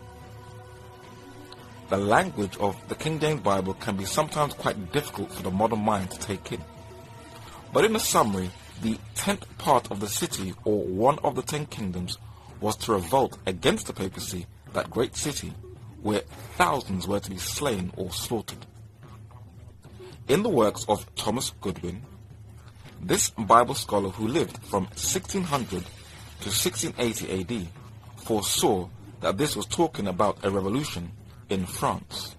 The language of the King James Bible can be sometimes quite difficult for the modern mind to take in. But in a summary, the 10th part of the city, or one of the 10 kingdoms, was to revolt against the papacy, that great city, where thousands were to be slain or slaughtered. In the works of Thomas Goodwin, This Bible scholar, who lived from 1600 to 1680 AD, foresaw that this was talking about a revolution in France.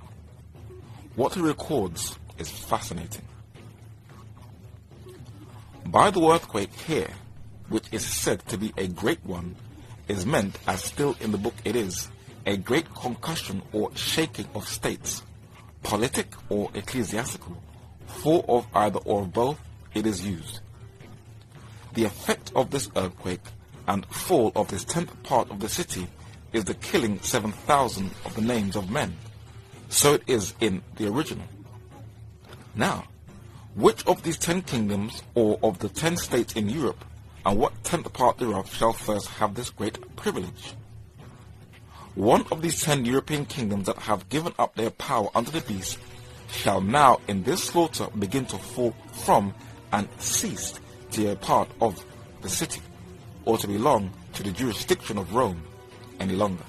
What he records is fascinating. By the earthquake here, which is said to be a great one, is meant, as still in the book it is, a great concussion or shaking of states, politic or ecclesiastical, for of either or of both it is used. The effect of this earthquake and fall of this 10th part of the city is the killing 7,000 of the names of men. So it is in the original. Now, which of these 10 kingdoms, or of the 10 states in Europe, and what 10th part thereof shall first have this great privilege? One of these 10 European kingdoms that have given up their power unto the beast shall now in this slaughter begin to fall from and cease to be a part of the city, or to belong to the jurisdiction of Rome any longer.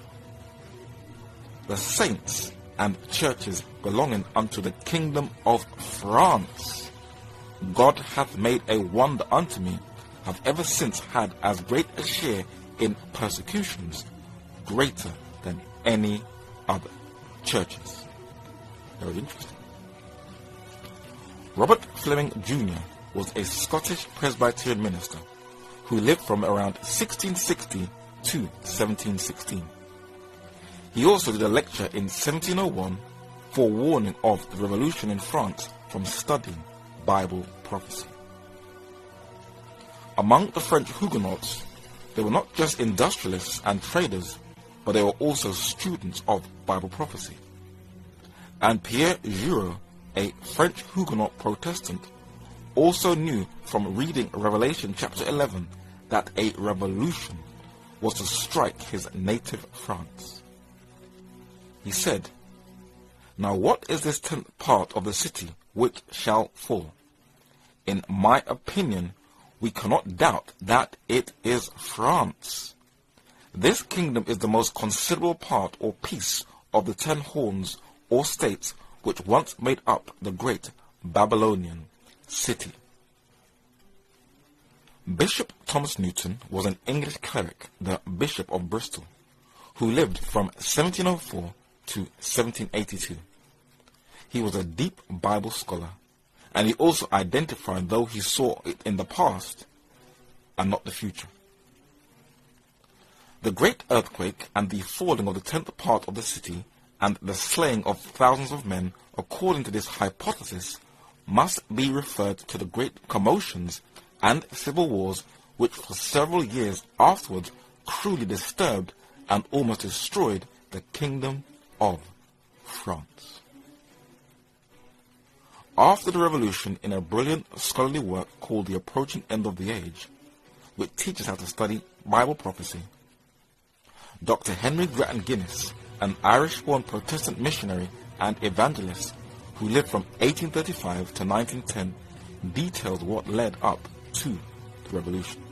The saints and churches belonging unto the kingdom of France, God hath made a wonder unto me, have ever since had as great a share in persecutions, greater than any other churches. Very interesting. Robert Fleming Jr. was a Scottish Presbyterian minister who lived from around 1660 to 1716. He also did a lecture in 1701 for warning of the revolution in France from studying Bible prophecy. Among the French Huguenots, they were not just industrialists and traders, but they were also students of Bible prophecy. And Pierre Giraud, a French Huguenot Protestant, also knew from reading Revelation chapter 11 that a revolution was to strike his native France. He said, "Now what is this 10th part of the city which shall fall? In my opinion, we cannot doubt that it is France. This kingdom is the most considerable part or piece of the 10 horns or states which once made up the great Babylonian city." Bishop Thomas Newton was an English cleric, the Bishop of Bristol, who lived from 1704 to 1782. He was a deep Bible scholar, and he also identified, though he saw it in the past and not the future. The great earthquake and the falling of the 10th part of the city and the slaying of thousands of men, according to this hypothesis, must be referred to the great commotions and civil wars which for several years afterwards cruelly disturbed and almost destroyed the kingdom of France. After the revolution, in a brilliant scholarly work called The Approaching End of the Age, which teaches how to study Bible prophecy, Dr. Henry Grattan Guinness, an Irish-born Protestant missionary and evangelist who lived from 1835 to 1910, detailed what led up to the revolution.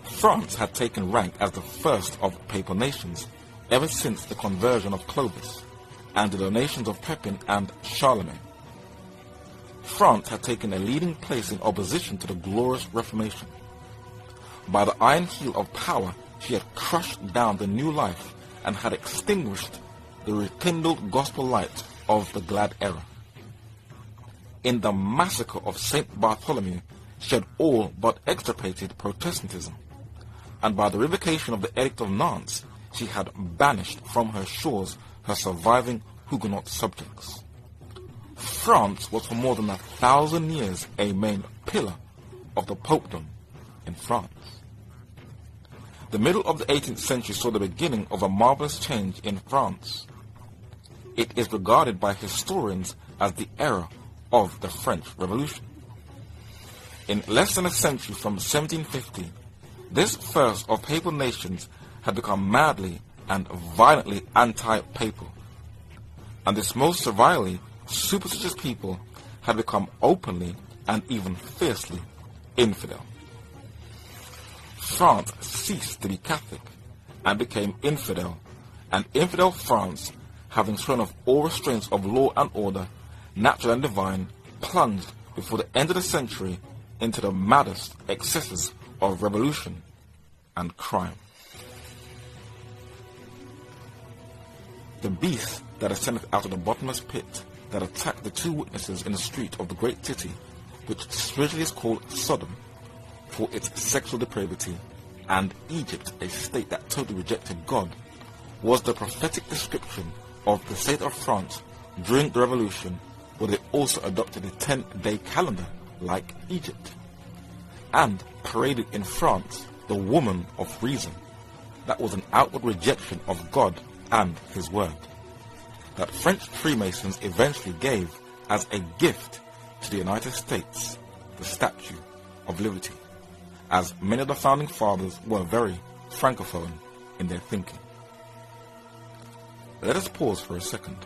France had taken rank as the first of papal nations ever since the conversion of Clovis and the donations of Pepin and Charlemagne. France had taken a leading place in opposition to the glorious Reformation. By the iron heel of power, she had crushed down the new life and had extinguished the rekindled gospel light of the glad era. In the massacre of St. Bartholomew, she had all but extirpated Protestantism, and by the revocation of the Edict of Nantes, she had banished from her shores her surviving Huguenot subjects. France was for more than 1,000 years a main pillar of the popedom in France. The middle of the 18th century saw the beginning of a marvelous change in France. It is regarded by historians as the era of the French Revolution. In less than a century from 1750, this first of papal nations had become madly and violently anti-papal, and this most servilely superstitious people had become openly and even fiercely infidel. France ceased to be Catholic and became infidel, and infidel France, having thrown off all restraints of law and order, natural and divine, plunged before the end of the century into the maddest excesses of revolution and crime. The beast that ascended out of the bottomless pit that attacked the two witnesses in the street of the great city, which spiritually is called Sodom, for its sexual depravity, and Egypt, a state that totally rejected God, was the prophetic description of the state of France during the revolution, where they also adopted a 10-day calendar like Egypt, and paraded in France the woman of reason. That was an outward rejection of God and his word, that French Freemasons eventually gave as a gift to the United States, the Statue of Liberty, as many of the founding fathers were very francophone in their thinking. Let us pause for a second.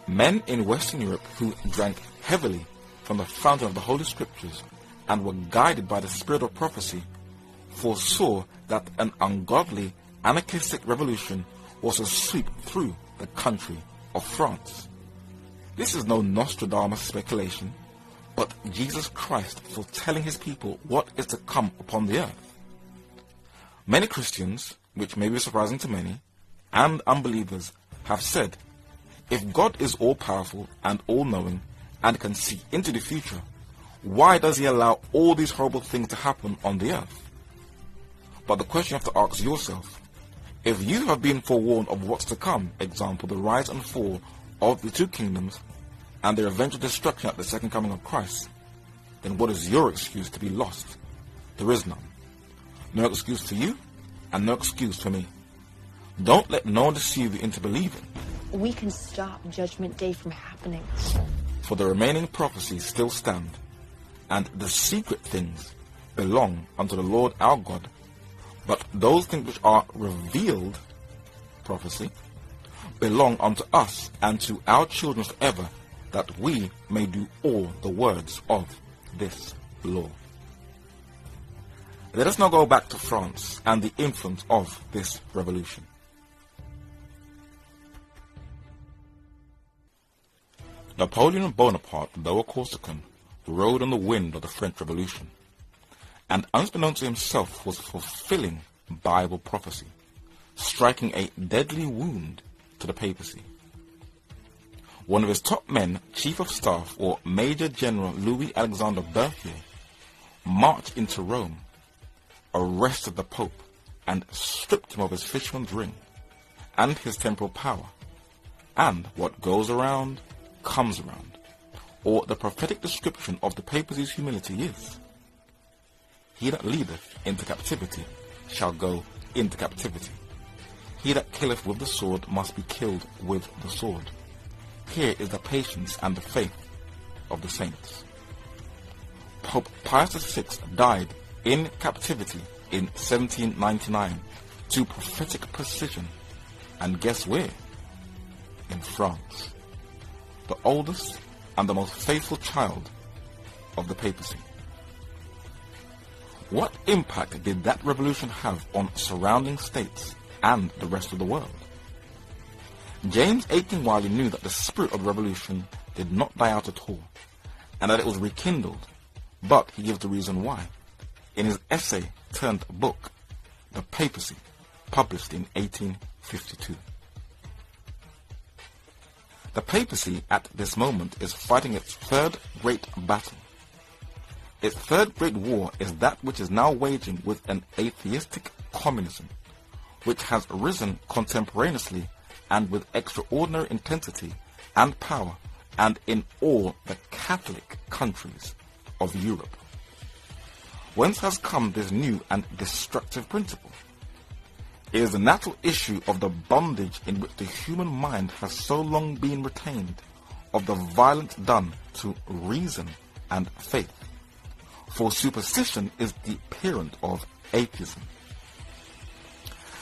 Men in Western Europe who drank heavily from the fountain of the Holy Scriptures and were guided by the spirit of prophecy foresaw that an ungodly, anarchistic revolution was to sweep through the country of France. This is no Nostradamus speculation, but Jesus Christ foretelling his people what is to come upon the earth. Many Christians, which may be surprising to many, and unbelievers have said, if God is all-powerful and all-knowing and can see into the future, why does he allow all these horrible things to happen on the earth? But the question you have to ask yourself, if you have been forewarned of what's to come, example, the rise and fall of the two kingdoms and their eventual destruction at the second coming of Christ, then what is your excuse to be lost? There is none. No excuse for you and no excuse for me. Don't let no one deceive you into believing. We can stop Judgment Day from happening. For the remaining prophecies still stand, and the secret things belong unto the Lord our God, but those things which are revealed, prophecy, belong unto us and to our children forever, that we may do all the words of this law. Let us now go back to France and the influence of this revolution. Napoleon Bonaparte, though a Corsican, rode on the wind of the French Revolution, and unbeknownst to himself was fulfilling Bible prophecy, striking a deadly wound to the papacy. One of his top men, Chief of Staff or Major General Louis Alexander Berthier, marched into Rome, arrested the Pope, and stripped him of his fisherman's ring and his temporal power, and what goes around comes around, or the prophetic description of the papacy's humility is, he that leadeth into captivity shall go into captivity. He that killeth with the sword must be killed with the sword. Here is the patience and the faith of the saints. Pope Pius VI died in captivity in 1799 to prophetic precision, and guess where? In France, the oldest and the most faithful child of the papacy. What impact did that revolution have on surrounding states and the rest of the world? James Aitken Wiley knew that the spirit of the revolution did not die out at all, and that it was rekindled, but he gives the reason why in his essay turned book, The Papacy, published in 1852. The papacy at this moment is fighting its third great battle. Its third great war is that which is now waging with an atheistic communism, which has risen contemporaneously and with extraordinary intensity and power, and in all the Catholic countries of Europe. Whence has come this new and destructive principle? It is the natural issue of the bondage in which the human mind has so long been retained, of the violence done to reason and faith. For superstition is the parent of atheism.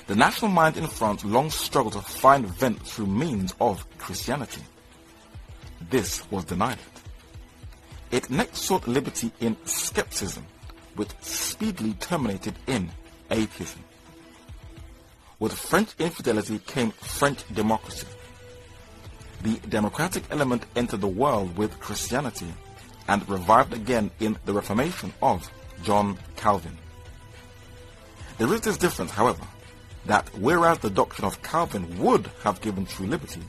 The national mind in France long struggled to find vent through means of Christianity. This was denied it. It next sought liberty in skepticism, which speedily terminated in atheism. With French infidelity came French democracy. The democratic element entered the world with Christianity, and revived again in the Reformation of John Calvin. There is this difference, however, that whereas the doctrine of Calvin would have given true liberty,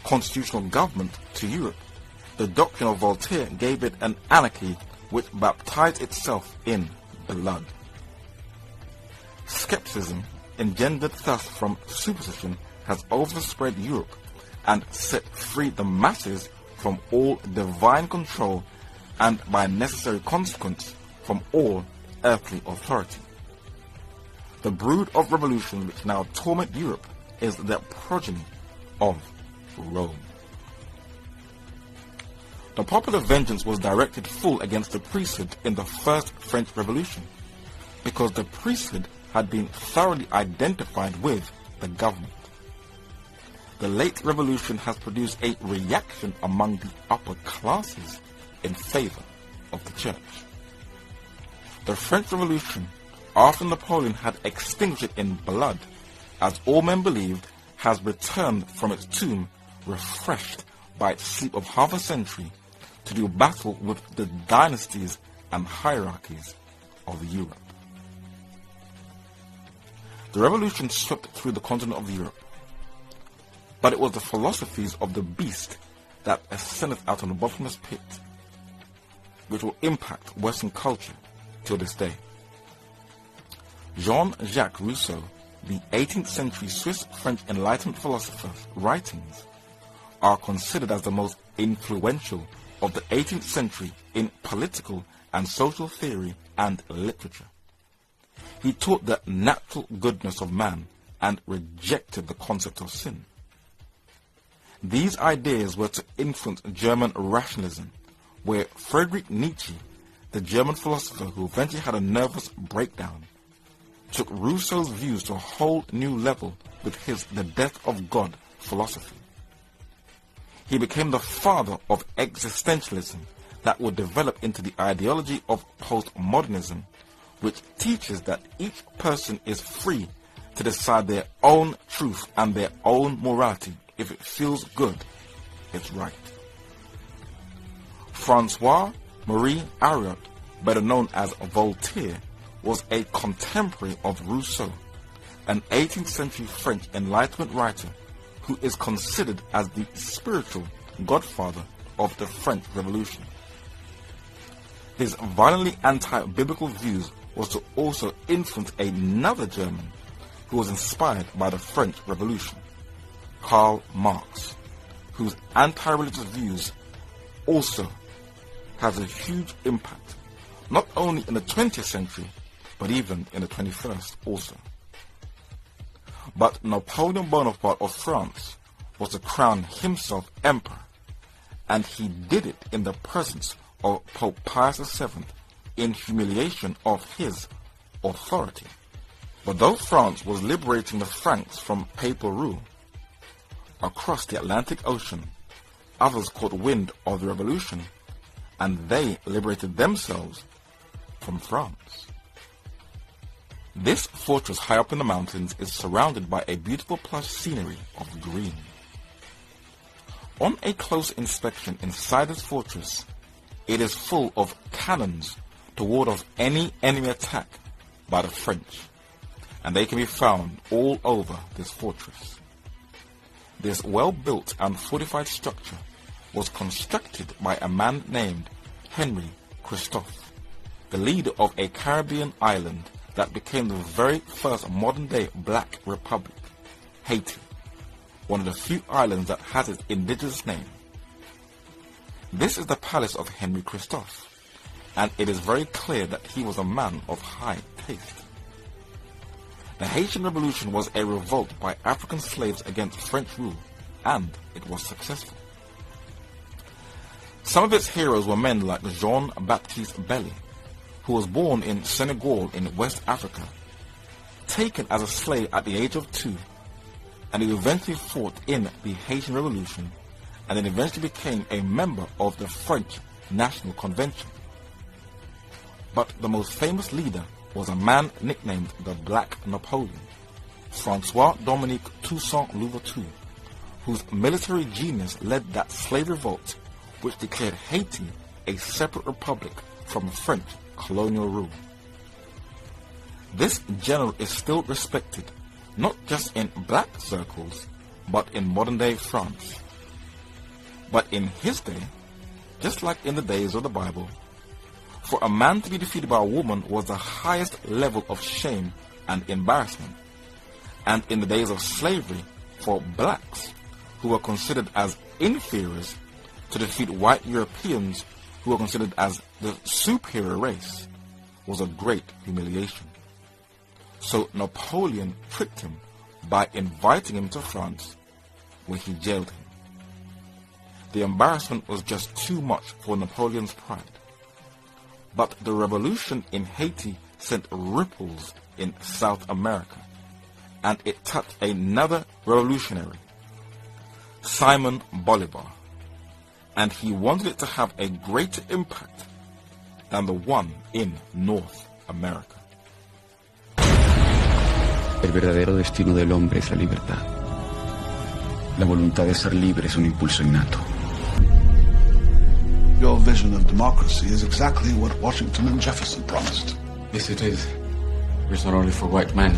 constitutional government to Europe, the doctrine of Voltaire gave it an anarchy which baptized itself in blood. Skepticism, engendered thus from superstition, has overspread Europe and set free the masses from all divine control and, by necessary consequence, from all earthly authority. The brood of revolution which now torment Europe is the progeny of Rome. The popular vengeance was directed full against the priesthood in the First French Revolution, because the priesthood had been thoroughly identified with the government. The late revolution has produced a reaction among the upper classes in favor of the church. The French Revolution, after Napoleon had extinguished it in blood, as all men believed, has returned from its tomb refreshed by its sleep of half a century to do battle with the dynasties and hierarchies of Europe. The revolution swept through the continent of Europe, but it was the philosophies of the beast that ascended out of the bottomless pit which will impact Western culture till this day. Jean-Jacques Rousseau, the 18th century Swiss-French Enlightenment philosopher's writings are considered as the most influential of the 18th century in political and social theory and literature. He taught the natural goodness of man and rejected the concept of sin. These ideas were to influence German rationalism, where Friedrich Nietzsche, the German philosopher who eventually had a nervous breakdown, took Rousseau's views to a whole new level with his The Death of God philosophy. He became the father of existentialism that would develop into the ideology of postmodernism, which teaches that each person is free to decide their own truth and their own morality. If it feels good, it's right. Francois-Marie Ariot, better known as Voltaire, was a contemporary of Rousseau, an 18th century French Enlightenment writer who is considered as the spiritual godfather of the French Revolution. His violently anti-biblical views was to also influence another German who was inspired by the French Revolution, Karl Marx, whose anti-religious views also has a huge impact, not only in the 20th century, but even in the 21st also. But Napoleon Bonaparte of France was to crown himself emperor, and he did it in the presence of Pope Pius VII in humiliation of his authority. But though France was liberating the Franks from papal rule, across the Atlantic Ocean, others caught wind of the revolution, and they liberated themselves from France. This fortress high up in the mountains is surrounded by a beautiful plush scenery of green. On a close inspection inside this fortress, it is full of cannons to ward off any enemy attack by the French, and they can be found all over this fortress. This well-built and fortified structure was constructed by a man named Henry Christophe, the leader of a Caribbean island that became the very first modern-day black republic, Haiti, one of the few islands that has its indigenous name. This is the palace of Henry Christophe, and it is very clear that he was a man of high taste. The Haitian Revolution was a revolt by African slaves against French rule, and it was successful. Some of its heroes were men like Jean-Baptiste Belly, who was born in Senegal in West Africa, taken as a slave at the age of 2, and who eventually fought in the Haitian Revolution, and then eventually became a member of the French National Convention. But the most famous leader was a man nicknamed the Black Napoleon, François-Dominique Toussaint Louverture, whose military genius led that slave revolt which declared Haiti a separate republic from French colonial rule. This general is still respected, not just in black circles, but in modern-day France. But in his day, just like in the days of the Bible, for a man to be defeated by a woman was the highest level of shame and embarrassment. And in the days of slavery, for blacks, who were considered as inferiors, to defeat white Europeans who were considered as the superior race, was a great humiliation. So Napoleon tricked him by inviting him to France, where he jailed him. The embarrassment was just too much for Napoleon's pride. But the revolution in Haiti sent ripples in South America, and it touched another revolutionary, Simon Bolivar, and he wanted it to have a greater impact than the one in North America. El verdadero destino del hombre es la libertad. La voluntad de ser libre es un impulso innato. Your vision of democracy is exactly what Washington and Jefferson promised. Yes, it is. It's not only for white men.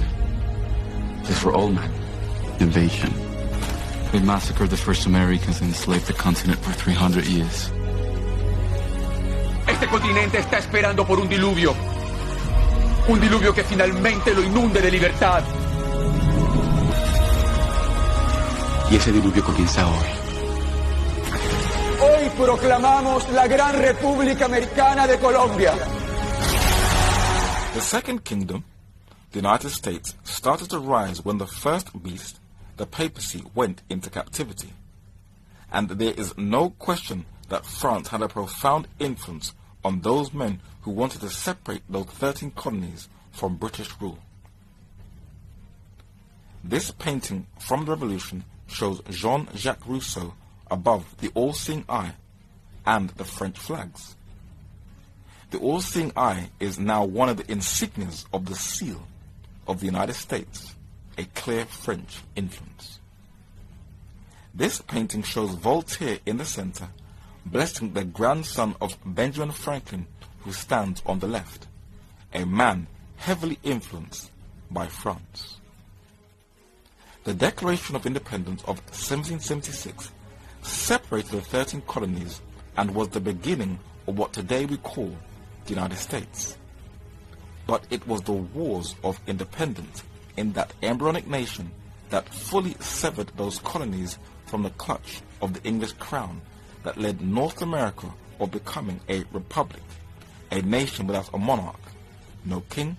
It's for all men. Invasion. They massacred the first Americans and enslaved the continent for 300 years. Este continente está esperando por un diluvio. Un diluvio que finalmente lo inunde de libertad. Y ese diluvio comienza hoy. Hoy proclamamos la Gran República Americana de Colombia. The Second Kingdom, the United States, started to rise when the first beast, the papacy, went into captivity. And there is no question that France had a profound influence on those men who wanted to separate those 13 colonies from British rule. This painting from the Revolution shows Jean-Jacques Rousseau above the all-seeing eye and the French flags. The all-seeing eye is now one of the insignias of the seal of the United States, a clear French influence. This painting shows Voltaire in the center, blessing the grandson of Benjamin Franklin, who stands on the left, a man heavily influenced by France. The Declaration of Independence of 1776 separated the 13 colonies and was the beginning of what today we call the United States. But it was the wars of independence in that embryonic nation that fully severed those colonies from the clutch of the English crown that led North America of becoming a republic, a nation without a monarch, no king,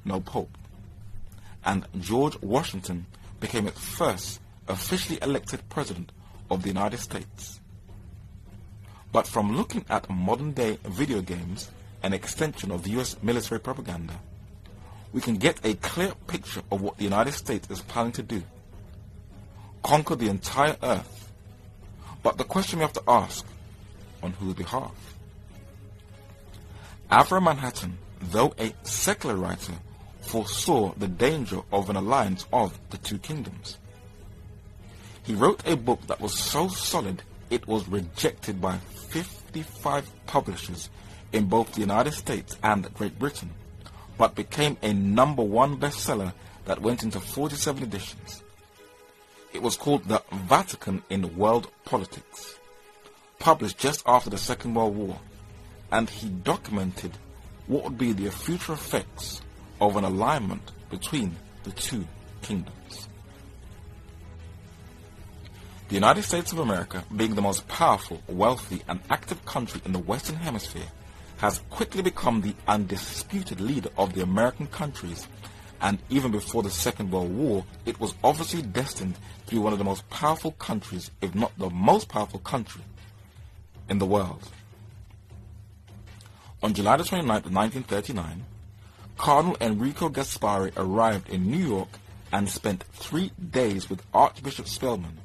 no pope. And George Washington became its first officially elected president of the United States. But from looking at modern-day video games, an extension of US military propaganda, we can get a clear picture of what the United States is planning to do: conquer the entire earth. But the question we have to ask, on whose behalf? Avram Manhattan, though a secular writer, foresaw the danger of an alliance of the two kingdoms. He wrote a book that was so solid it was rejected by 55 publishers in both the United States and Great Britain, but became a #1 bestseller that went into 47 editions. It was called The Vatican in World Politics, published just after the Second World War, and he documented what would be the future effects of an alignment between the two kingdoms. The United States of America, being the most powerful, wealthy, and active country in the Western Hemisphere, has quickly become the undisputed leader of the American countries, and even before the Second World War, it was obviously destined to be one of the most powerful countries, if not the most powerful country, in the world. On July 29, 1939, Cardinal Enrico Gaspari arrived in New York and spent 3 days with Archbishop Spellman,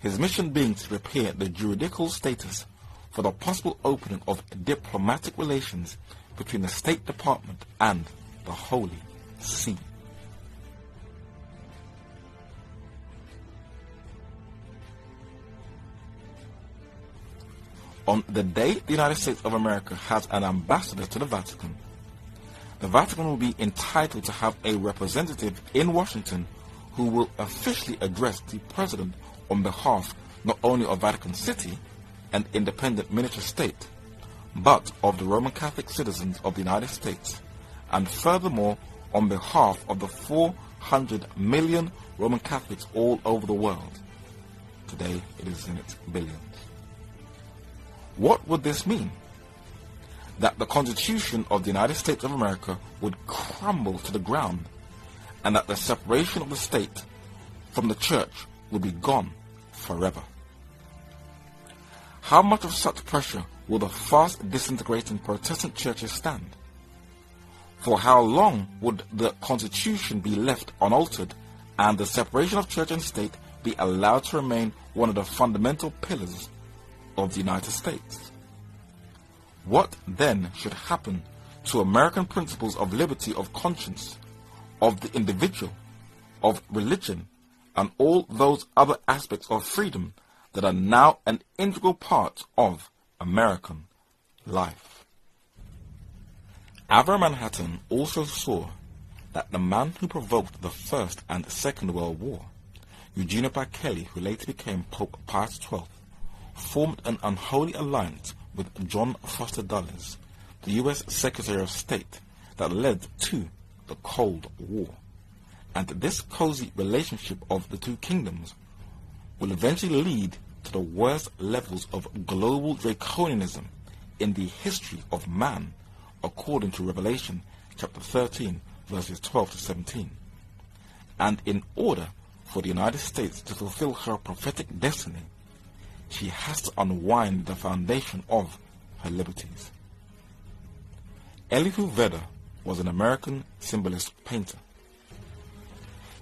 his mission being to prepare the juridical status for the possible opening of diplomatic relations between the State Department and the Holy See. on the day the United States of America has an ambassador to the Vatican will be entitled to have a representative in Washington who will officially address the President on behalf not only of Vatican City, an independent miniature state, but of the Roman Catholic citizens of the United States, and furthermore on behalf of the 400 million Roman Catholics all over the world. Today it is in its billions. What would this mean? That the Constitution of the United States of America would crumble to the ground, and that the separation of the state from the church would be gone forever. How much of such pressure will the fast disintegrating Protestant churches stand? For how long would the Constitution be left unaltered and the separation of church and state be allowed to remain one of the fundamental pillars of the United States? What then should happen to American principles of liberty of conscience, of the individual, of religion, and all those other aspects of freedom that are now an integral part of American life? Avram Manhattan also saw that the man who provoked the First and Second World War, Eugene Kelly, who later became Pope Pius XII, formed an unholy alliance with John Foster Dulles, the U.S. Secretary of State, that led to the Cold War. And this cozy relationship of the two kingdoms will eventually lead to the worst levels of global draconianism in the history of man, according to Revelation chapter 13, verses 12 to 17. And in order for the United States to fulfill her prophetic destiny, she has to unwind the foundation of her liberties. Elihu Vedder was an American symbolist painter.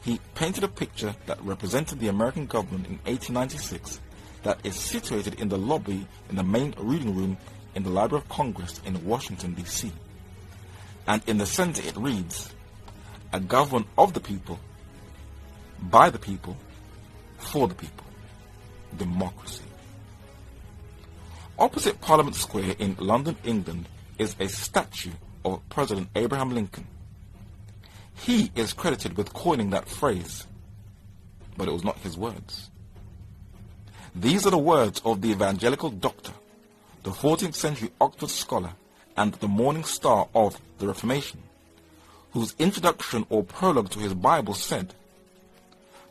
He painted a picture that represented the American government in 1896 that is situated in the lobby in the main reading room in the Library of Congress in Washington, D.C. And in the center it reads, "A government of the people, by the people, for the people. Democracy." Opposite Parliament Square in London, England, is a statue of President Abraham Lincoln. He is credited with coining that phrase, but it was not his words. These are the words of the evangelical doctor, the 14th century Oxford scholar, and the morning star of the Reformation, whose introduction or prologue to his Bible said,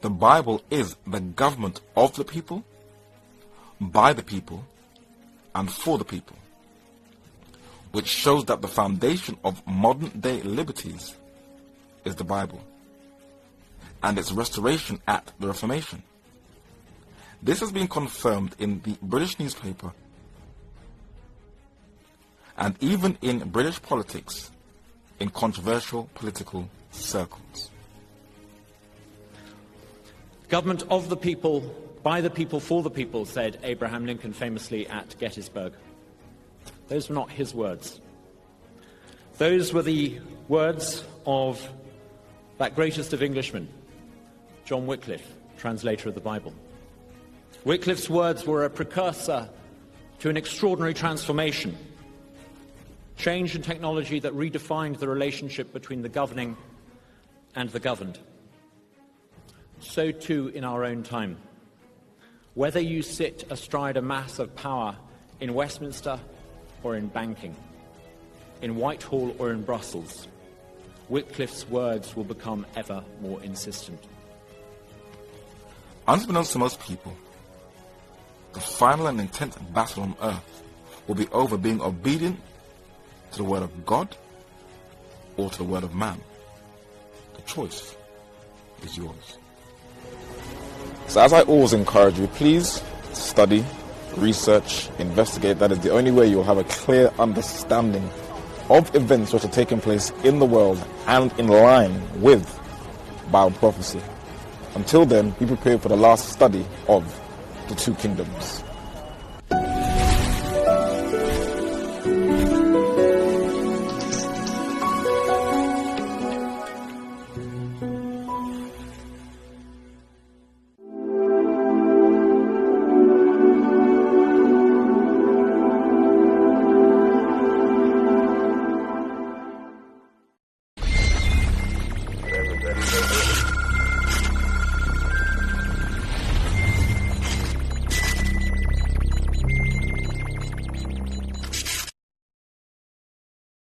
"The Bible is the government of the people, by the people, and for the people," which shows that the foundation of modern day liberties is the Bible and its restoration at the Reformation. This has been confirmed in the British newspaper and even in British politics in controversial political circles. Government of the people, by the people, for the people, said Abraham Lincoln famously at Gettysburg. Those were not his words. Those were the words of that greatest of Englishmen, John Wycliffe, translator of the Bible. Wycliffe's words were a precursor to an extraordinary transformation, change in technology that redefined the relationship between the governing and the governed. So too in our own time. Whether you sit astride a mass of power in Westminster or in banking, in Whitehall or in Brussels, Wycliffe's words will become ever more insistent. Unbeknownst to most people, the final and intense battle on earth will be over being obedient to the word of God or to the word of man. The choice is yours. So as I always encourage you, please study, research, investigate. That is the only way you'll have a clear understanding of events which are taking place in the world and in line with Bible prophecy. Until then, be prepared for the last study of the two kingdoms.